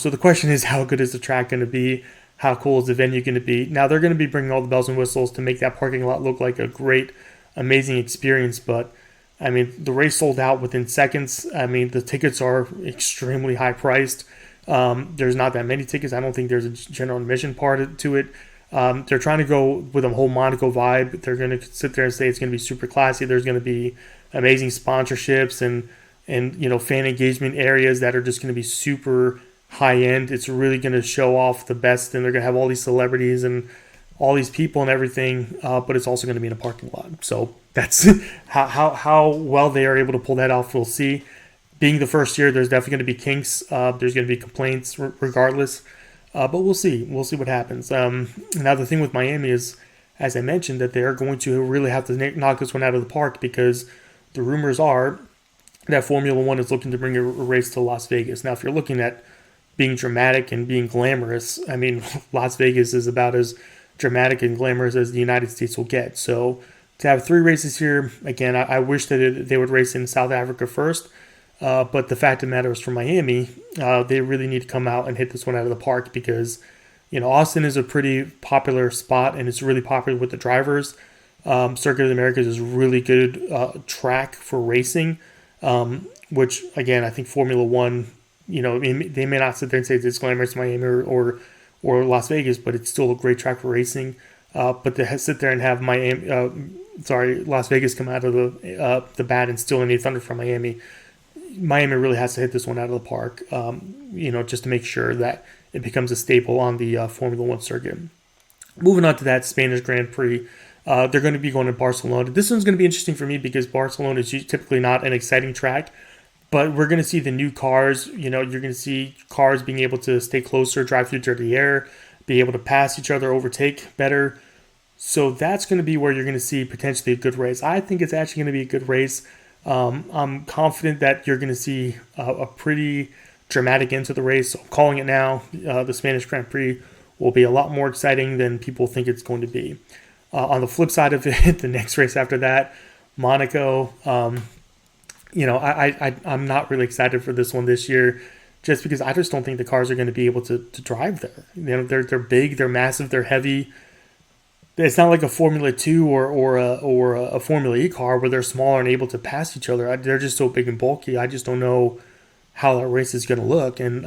So the question is, how good is the track going to be? How cool is the venue going to be? Now they're going to be bringing all the bells and whistles to make that parking lot look like a great, amazing experience. But I mean, the race sold out within seconds. I mean, the tickets are extremely high priced. There's not that many tickets. I don't think there's a general admission part to it. They're trying to go with a whole Monaco vibe. They're going to sit there and say it's going to be super classy. There's going to be amazing sponsorships and fan engagement areas that are just going to be super high end. It's really going to show off the best, and they're going to have all these celebrities and all these people and everything. But it's also going to be in a parking lot. So that's how well they are able to pull that off. We'll see. Being the first year, there's definitely going to be kinks. There's going to be complaints regardless. But we'll see. We'll see what happens. Now, the thing with Miami is, as I mentioned, that they're going to really have to knock this one out of the park, because the rumors are that Formula One is looking to bring a race to Las Vegas. Now, if you're looking at being dramatic and being glamorous, I mean, Las Vegas is about as dramatic and glamorous as the United States will get. So to have 3 races here, again, I wish that they would race in South Africa first. But the fact of the matter is, for Miami, they really need to come out and hit this one out of the park, because, Austin is a pretty popular spot, and it's really popular with the drivers. Circuit of the Americas is a really good track for racing, which, again, I think Formula One, they may not sit there and say it's glamorous Miami or Las Vegas, but it's still a great track for racing. But to sit there and have Las Vegas come out of the bat and steal any thunder from Miami really has to hit this one out of the park, just to make sure that it becomes a staple on the Formula One circuit. Moving on to that Spanish Grand Prix, they're going to be going to Barcelona. This one's going to be interesting for me, because Barcelona is typically not an exciting track, but we're going to see the new cars. You're going to see cars being able to stay closer, drive through dirty air, be able to pass each other, overtake better. So that's going to be where you're going to see potentially a good race. I think it's actually going to be a good race. I'm confident that you're going to see a pretty dramatic end to the race. So I'm calling it now. The Spanish Grand Prix will be a lot more exciting than people think it's going to be. On the flip side of it, the next race after that, Monaco, I'm not really excited for this one this year, just because I just don't think the cars are going to be able to drive there. They're big, they're massive, they're heavy. It's not like a Formula 2 or a Formula E car where they're smaller and able to pass each other. They're just so big and bulky. I just don't know how that race is going to look. And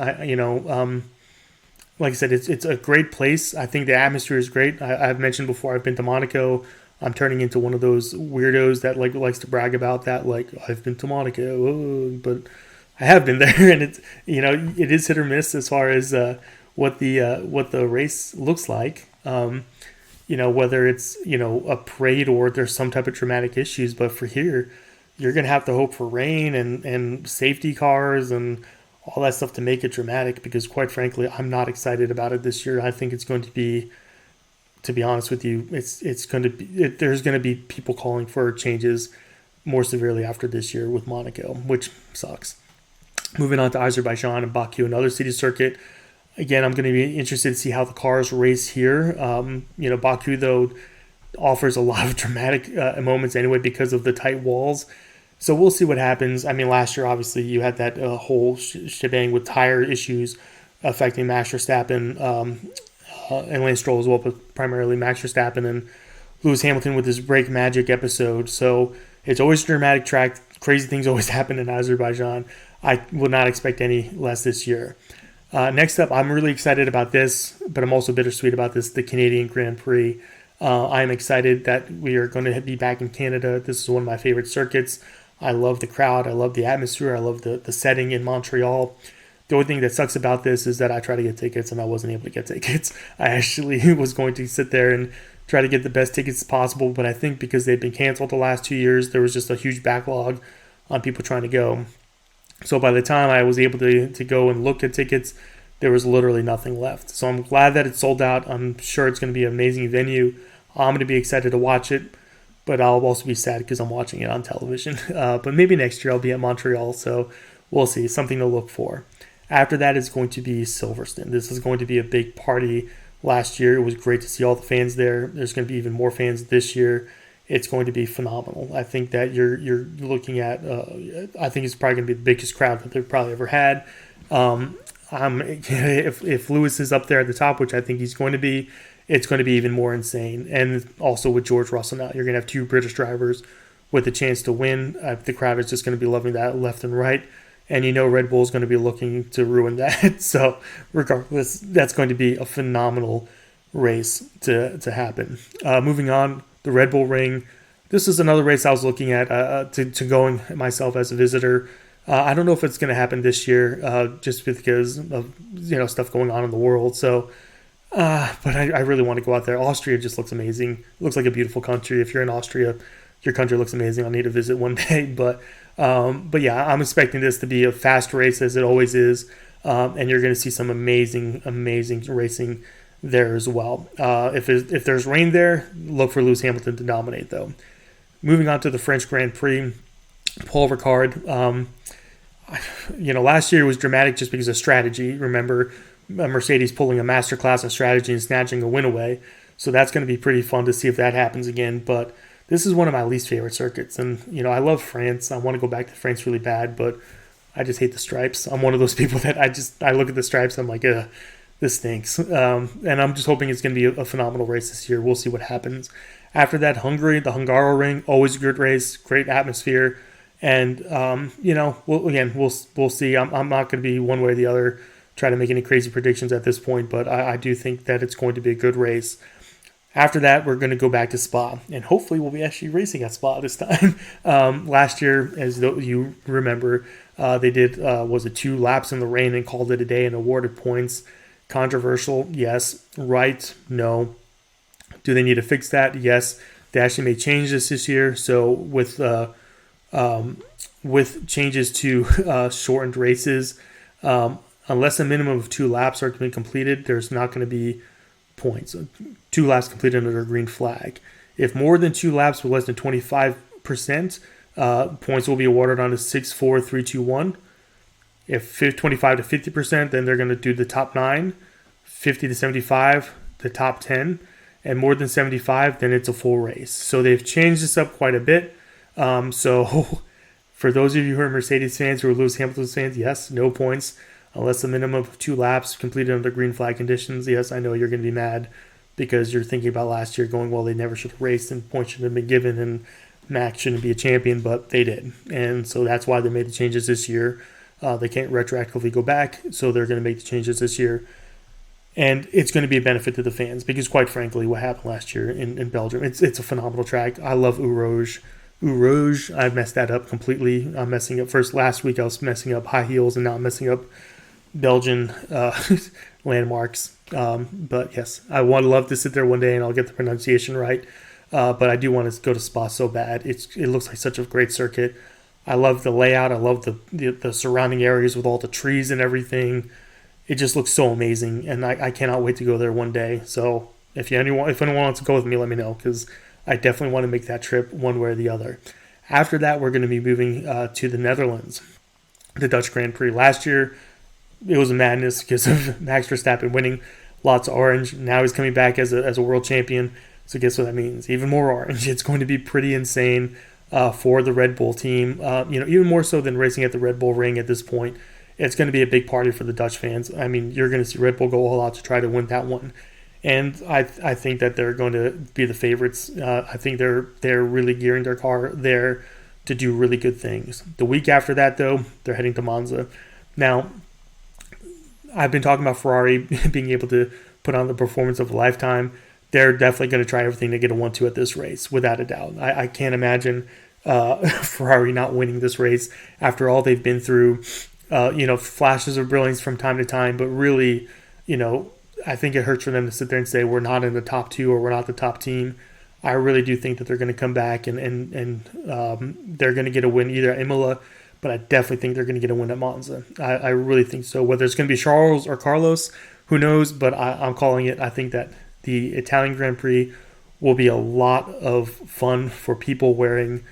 like I said, it's a great place. I think the atmosphere is great. I've mentioned before, I've been to Monaco. I'm turning into one of those weirdos that likes to brag about that. Like, I've been to Monaco, but I have been there, and it's it is hit or miss as far as what the race looks like. Whether it's a parade or there's some type of dramatic issues. But for here, you're gonna have to hope for rain and safety cars and all that stuff to make it dramatic, because quite frankly, I'm not excited about it this year. I think it's going to be, to be honest with you, it's going to be, there's going to be people calling for changes more severely after this year with Monaco, which sucks. Moving on to Azerbaijan and Baku, another city circuit. Again, I'm going to be interested to see how the cars race here. Baku, though, offers a lot of dramatic moments anyway because of the tight walls. So we'll see what happens. I mean, last year, obviously, you had that whole shebang with tire issues affecting Max Verstappen and Lance Stroll as well, but primarily Max Verstappen and Lewis Hamilton with his brake magic episode. So it's always a dramatic track. Crazy things always happen in Azerbaijan. I will not expect any less this year. Next up, I'm really excited about this, but I'm also bittersweet about this, the Canadian Grand Prix. I'm excited that we are going to be back in Canada. This is one of my favorite circuits. I love the crowd. I love the atmosphere. I love the setting in Montreal. The only thing that sucks about this is that I tried to get tickets and I wasn't able to get tickets. I actually was going to sit there and try to get the best tickets possible, but I think because they've been canceled the last 2 years, there was just a huge backlog on people trying to go. So by the time I was able to go and look at tickets, there was literally nothing left. So I'm glad that it's sold out. I'm sure it's going to be an amazing venue. I'm going to be excited to watch it, but I'll also be sad because I'm watching it on television. But maybe next year I'll be at Montreal, so we'll see. Something to look for. After that is going to be Silverstone. This is going to be a big party. Last year, it was great to see all the fans there. There's going to be even more fans this year. It's going to be phenomenal. I think that you're looking at, I think it's probably going to be the biggest crowd that they've probably ever had. If Lewis is up there at the top, which I think he's going to be, it's going to be even more insane. And also with George Russell now, you're going to have 2 British drivers with a chance to win. The crowd is just going to be loving that left and right. And Red Bull is going to be looking to ruin that. So regardless, that's going to be a phenomenal race to happen. Moving on, the Red Bull Ring. This is another race I was looking at to going myself as a visitor. I don't know if it's going to happen this year just because of stuff going on in the world. So, but I really want to go out there. Austria just looks amazing. It looks like a beautiful country. If you're in Austria, your country looks amazing. I'll need to visit one day. But yeah, I'm expecting this to be a fast race as it always is. And you're going to see some amazing racing there as well. If there's rain there, look for Lewis Hamilton to dominate though. Moving on to the French Grand Prix, Paul Ricard. Last year was dramatic just because of strategy. Remember, Mercedes pulling a masterclass in strategy and snatching a win away. So that's going to be pretty fun to see if that happens again. But this is one of my least favorite circuits. And, I love France. I want to go back to France really bad, but I just hate the stripes. I'm one of those people that I look at the stripes, I'm like, this stinks. And I'm just hoping it's going to be a phenomenal race this year. We'll see what happens. After that, Hungary, the Hungaroring, always a good race, great atmosphere. And, we'll see. I'm not going to be one way or the other try to make any crazy predictions at this point, but I do think that it's going to be a good race. After that, we're going to go back to Spa, and hopefully we'll be actually racing at Spa this time. Last year, as you remember, they did, 2 laps in the rain and called it a day and awarded points. Controversial, yes. Right, no. Do they need to fix that? Yes. They actually made changes this year, so with changes to shortened races, unless a minimum of 2 laps are to be completed, there's not going to be points. 2 laps completed under a green flag. If more than 2 laps with less than 25%, points will be awarded on a 6, 4, 3, 2, 1. If 25 to 50%, then they're going to do the top 9. 50 to 75, the top 10. And more than 75, then it's a full race. So they've changed this up quite a bit. So for those of you who are Mercedes fans, who are Lewis Hamilton fans, yes, no points unless a minimum of 2 laps completed under green flag conditions. Yes, I know you're going to be mad because you're thinking about last year going, well, they never should have raced and points shouldn't have been given and Max shouldn't be a champion, but they did. And so that's why they made the changes this year. They can't retroactively go back, so they're going to make the changes this year. And it's going to be a benefit to the fans because, quite frankly, what happened last year in Belgium, it's a phenomenal track. I love Eau Rouge. Eau Rouge, I messed that up completely. I'm messing up. Last week I was messing up high heels, and now I'm messing up Belgian landmarks. But yes, I would love to sit there one day and I'll get the pronunciation right. But I do want to go to Spa so bad. It looks like such a great circuit. I love the layout. I love the surrounding areas with all the trees and everything. It just looks so amazing, and I cannot wait to go there one day. So if anyone wants to go with me, let me know, because I definitely want to make that trip one way or the other. After that, we're going to be moving to the Netherlands, the Dutch Grand Prix. Last year, it was a madness because of Max Verstappen winning, lots of orange. Now he's coming back as a world champion. So guess what that means? Even more orange. It's going to be pretty insane for the Red Bull team. Even more so than racing at the Red Bull Ring at this point. It's going to be a big party for the Dutch fans. I mean, you're going to see Red Bull go all out to try to win that one. And I think that they're going to be the favorites. I think they're really gearing their car there to do really good things. The week after that, though, they're heading to Monza. Now, I've been talking about Ferrari being able to put on the performance of a lifetime. They're definitely going to try everything to get a 1-2 at this race, without a doubt. I can't imagine Ferrari not winning this race after all they've been through. Flashes of brilliance from time to time, but really, I think it hurts for them to sit there and say we're not in the top 2 or we're not the top team. I really do think that they're going to come back and they're going to get a win either at Imola, but I definitely think they're going to get a win at Monza. I really think so. Whether it's going to be Charles or Carlos, who knows, but I'm calling it. I think that the Italian Grand Prix will be a lot of fun for people wearing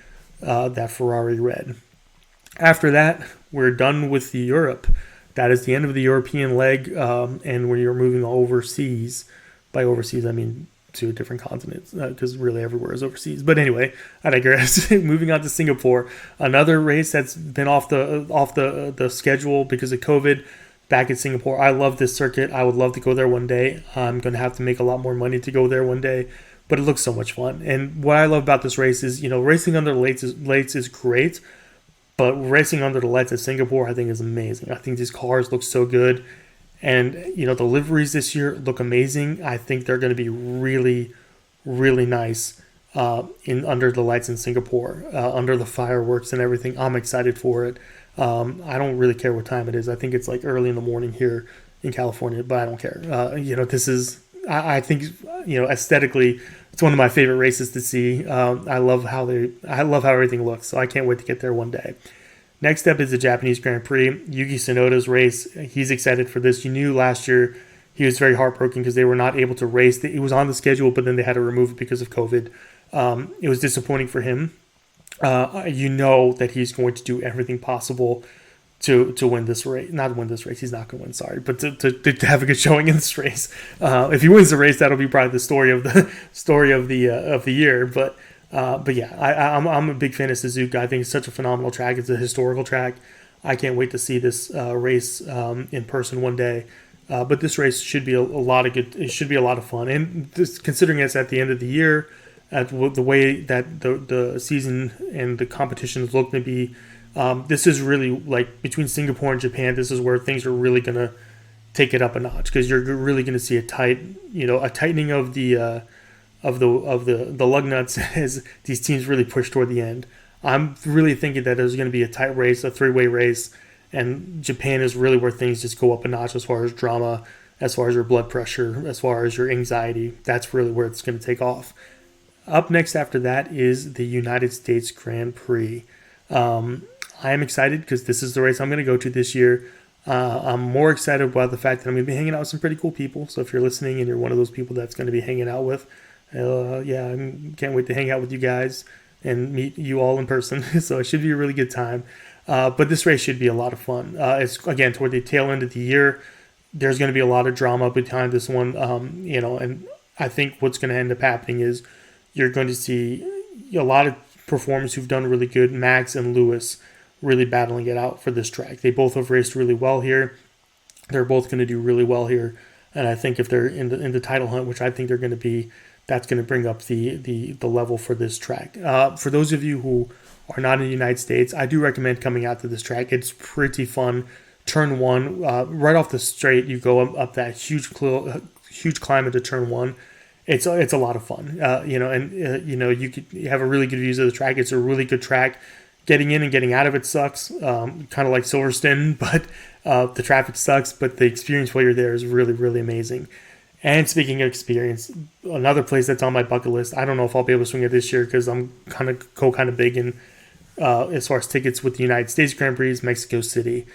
that Ferrari red. After that, we're done with the Europe. That is the end of the European leg, and we are moving overseas. By overseas, I mean to a different continent, because really everywhere is overseas. But anyway, I digress. Moving on to Singapore, another race that's been off the schedule because of COVID. Back in Singapore, I love this circuit. I would love to go there one day. I'm going to have to make a lot more money to go there one day, but it looks so much fun. And what I love about this race is, racing under the lights is great, but racing under the lights at Singapore, I think, is amazing. I think these cars look so good. And, the liveries this year look amazing. I think they're going to be really, really nice in under the lights in Singapore, under the fireworks and everything. I'm excited for it. I don't really care what time it is. I think it's like early in the morning here in California, but I don't care. This is, I think, aesthetically, it's one of my favorite races to see. I love how everything looks. So I can't wait to get there one day. Next up is the Japanese Grand Prix, Yuki Tsunoda's race. He's excited for this. You knew last year he was very heartbroken because they were not able to race. It was on the schedule, but then they had to remove it because of COVID. It was disappointing for him. You know that he's going to do everything possible to win this race. Not win this race. He's not going to win. Sorry, but to have a good showing in this race. If he wins the race, that'll be probably the story of the year. But yeah, I'm a big fan of Suzuka. I think it's such a phenomenal track. It's a historical track. I can't wait to see this race in person one day. But this race should be a lot of good. It should be a lot of fun. And just considering it's at the end of the year, at the way that the season and the competition is looking to be, this is really like between Singapore and Japan. This is where things are really gonna take it up a notch because you're really gonna see a tightening of the lug nuts as these teams really push toward the end. I'm really thinking that there's going to be a tight race, a three-way race, and Japan is really where things just go up a notch as far as drama, as far as your blood pressure, as far as your anxiety. That's really where it's going to take off. Up next after that is the United States Grand Prix. I am excited because this is the race I'm going to go to this year. I'm more excited about the fact that I'm going to be hanging out with some pretty cool people. So if you're listening and you're one of those people that's going to be hanging out with, I can't wait to hang out with you guys and meet you all in person. So it should be a really good time. But this race should be a lot of fun. It's, again, toward the tail end of the year. There's going to be a lot of drama behind this one, and I think what's going to end up happening is you're going to see a lot of performers who've done really good, Max and Lewis, really battling it out for this track. They both have raced really well here. They're both going to do really well here. And I think if they're in the title hunt, which I think they're going to be, that's going to bring up the level for this track. For those of you who are not in the United States, I do recommend coming out to this track. It's pretty fun. Turn one, right off the straight, you go up that huge climb into turn one. It's a lot of fun, you have a really good views of the track. It's a really good track. Getting in and getting out of it sucks, kind of like Silverstone, but the traffic sucks. But the experience while you're there is really, really amazing. And speaking of experience, another place that's on my bucket list. I don't know if I'll be able to swing it this year because I'm kind of big in as far as tickets with the United States Grand Prix, Mexico City.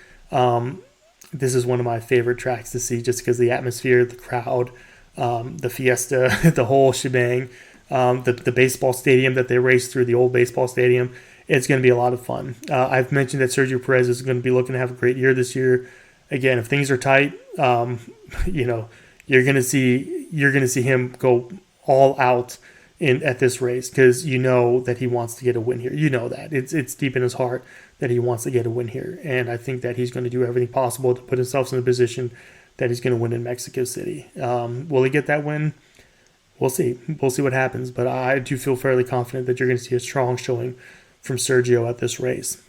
This is one of my favorite tracks to see just because the atmosphere, the crowd, the fiesta, the whole shebang, the baseball stadium that they race through, the old baseball stadium. It's going to be a lot of fun. I've mentioned that Sergio Perez is going to be looking to have a great year this year. Again, if things are tight, you're going to see him go all out at this race because you know that he wants to get a win here. You know that it's deep in his heart that he wants to get a win here, and I think that he's going to do everything possible to put himself in a position that he's going to win in Mexico City. Will he get that win? We'll see. We'll see what happens, but I do feel fairly confident that you're going to see a strong showing from Sergio at this race.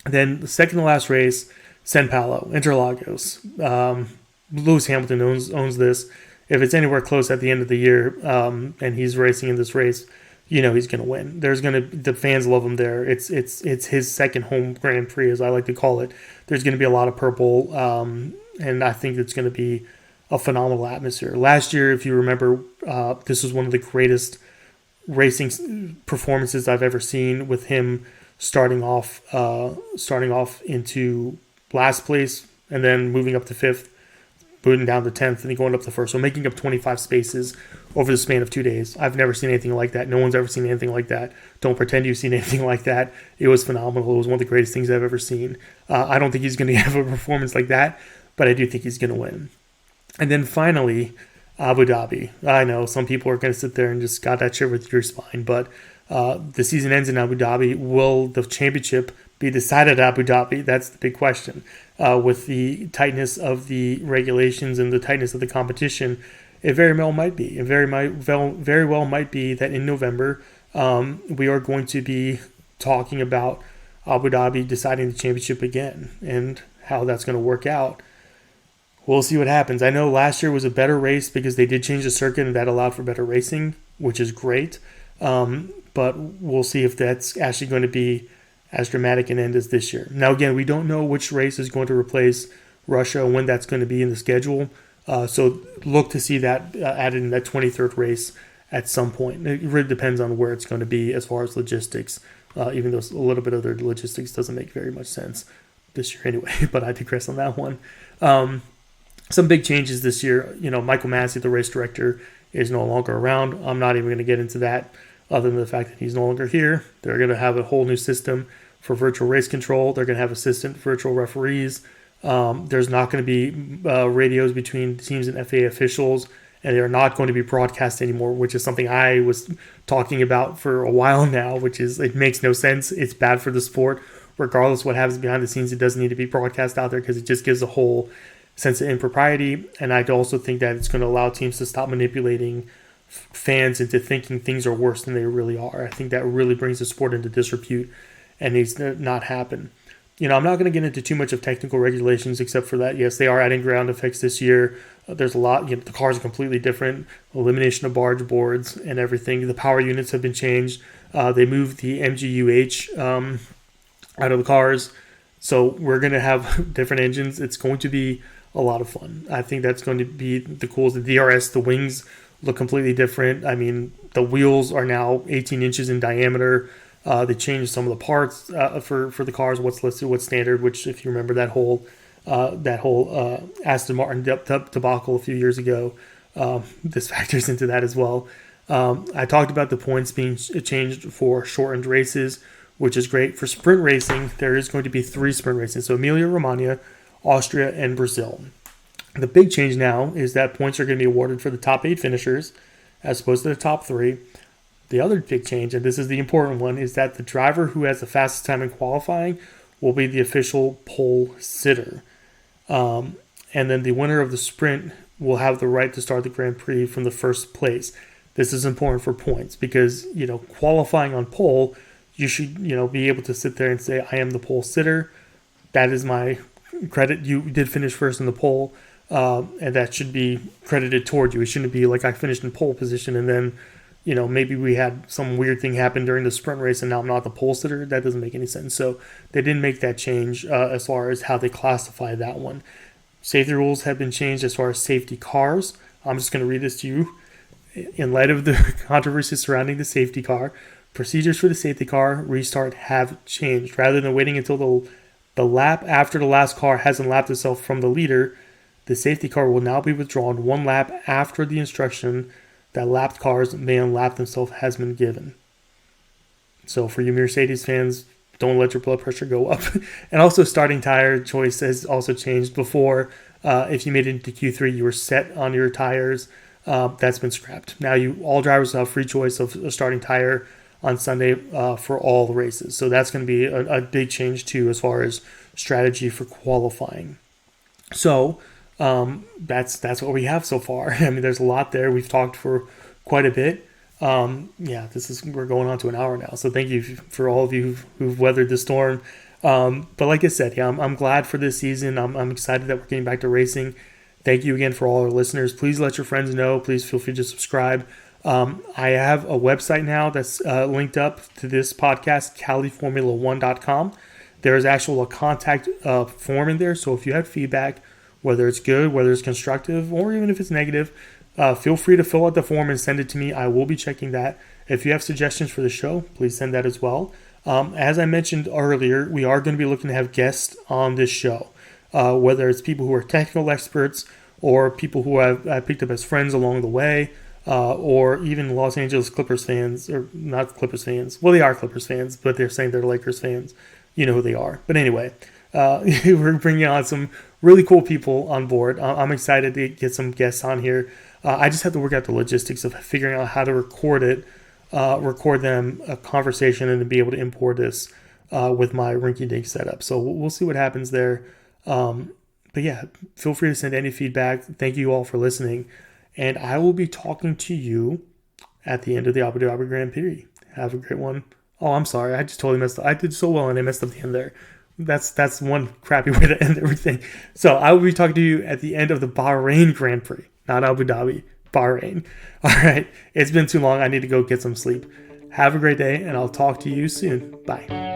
Then the second to last race, Sao Paulo, Interlagos. Lewis Hamilton owns this. If it's anywhere close at the end of the year, and he's racing in this race, he's going to win. The fans love him there. It's his second home Grand Prix, as I like to call it. There's going to be a lot of purple, and I think it's going to be a phenomenal atmosphere. Last year, if you remember, this was one of the greatest racing performances I've ever seen with him starting off into last place and then moving up to fifth, booting down to 10th, and then going up to first. So making up 25 spaces over the span of 2 days. I've never seen anything like that. No one's ever seen anything like that. Don't pretend you've seen anything like that. It was phenomenal. It was one of the greatest things I've ever seen. I don't think he's going to have a performance like that, but I do think he's going to win. And then finally, Abu Dhabi. I know some people are going to sit there and just got that shit with your spine, but the season ends in Abu Dhabi. Will the championship be decided at Abu Dhabi? That's the big question. With the tightness of the regulations and the tightness of the competition, it very well might be. It very well might be that in November we are going to be talking about Abu Dhabi deciding the championship again and how that's going to work out. We'll see what happens. I know last year was a better race because they did change the circuit and that allowed for better racing, which is great. But we'll see if that's actually going to be as dramatic an end as this year. Now, again, we don't know which race is going to replace Russia, when that's going to be in the schedule. So look to see that added in that 23rd race at some point. It really depends on where it's going to be as far as logistics, even though a little bit of their logistics doesn't make very much sense this year anyway, but I digress on that one. Some big changes this year. Michael Massey, the race director, is no longer around. I'm not even going to get into that other than the fact that he's no longer here. They're going to have a whole new system for virtual race control. They're going to have assistant virtual referees. There's not going to be radios between teams and FAA officials, and they're not going to be broadcast anymore, which is something I was talking about for a while now, it makes no sense. It's bad for the sport. Regardless of what happens behind the scenes, it doesn't need to be broadcast out there because it just gives a whole sense of impropriety. And I also think that it's going to allow teams to stop manipulating fans into thinking things are worse than they really are. I think that really brings the sport into disrepute and needs to not happen. I'm not going to get into too much of technical regulations except for that, yes, they are adding ground effects this year. There's a lot. The cars are completely different. Elimination of barge boards and everything. The power units have been changed. They moved the MGUH out of the cars. So we're going to have different engines. It's going to be a lot of fun. I think that's going to be the coolest. The DRS, the wings look completely different. I mean, the wheels are now 18 inches in diameter. They changed some of the parts for the cars, what's listed, what's standard, which if you remember that whole Aston Martin debacle a few years ago, this factors into that as well. I talked about the points being changed for shortened races, which is great. For sprint racing, there is going to be 3 sprint races. So Emilia-Romagna, Austria, and Brazil. The big change now is that points are going to be awarded for the top 8 finishers as opposed to the top 3. The other big change, and this is the important one, is that the driver who has the fastest time in qualifying will be the official pole sitter. And then the winner of the sprint will have the right to start the Grand Prix from the first place. This is important for points because, qualifying on pole, you should, be able to sit there and say, I am the pole sitter. That is my credit. You did finish first in the pole, and that should be credited toward you. It shouldn't be like I finished in pole position and then, maybe we had some weird thing happen during the sprint race and now I'm not the pole sitter. That doesn't make any sense. So they didn't make that change as far as how they classify that one. Safety rules have been changed as far as safety cars. I'm just going to read this to you. In light of the controversy surrounding the safety car, procedures for the safety car restart have changed. Rather than waiting until the lap after the last car hasn't lapped itself from the leader, the safety car will now be withdrawn 1 lap after the instruction that lapped cars may unlap themselves has been given. So for you Mercedes fans, don't let your blood pressure go up. And also starting tire choice has also changed. Before, if you made it into Q3, you were set on your tires. That's been scrapped. Now all drivers have free choice of a starting tire on Sunday for all the races. So that's going to be a big change too as far as strategy for qualifying. So that's what we have so far. I mean, there's a lot there. We've talked for quite a bit. We're going on to an hour now. So thank you for all of you who've weathered the storm. But like I said, I'm glad for this season. I'm excited that we're getting back to racing. Thank you again for all our listeners. Please let your friends know. Please feel free to subscribe. I have a website now that's linked up to this podcast, Califormula1.com. There is a contact form in there. So if you have feedback, whether it's good, whether it's constructive, or even if it's negative, feel free to fill out the form and send it to me. I will be checking that. If you have suggestions for the show, please send that as well. As I mentioned earlier, we are going to be looking to have guests on this show, whether it's people who are technical experts or people who I picked up as friends along the way, or even Los Angeles Clippers fans, or not Clippers fans. Well, they are Clippers fans, but they're saying they're Lakers fans. You know who they are. But anyway, we're bringing on some really cool people on board. I'm excited to get some guests on here. I just have to work out the logistics of figuring out how to record them a conversation, and to be able to import this with my rinky-dink setup. So we'll see what happens there. But yeah, feel free to send any feedback. Thank you all for listening. And I will be talking to you at the end of the Abu Dhabi Grand Prix. Have a great one. Oh, I'm sorry. I just totally messed up. I did so well and I messed up the end there. That's one crappy way to end everything. So I will be talking to you at the end of the Bahrain Grand Prix. Not Abu Dhabi, Bahrain. All right. It's been too long. I need to go get some sleep. Have a great day, and I'll talk to you soon. Bye.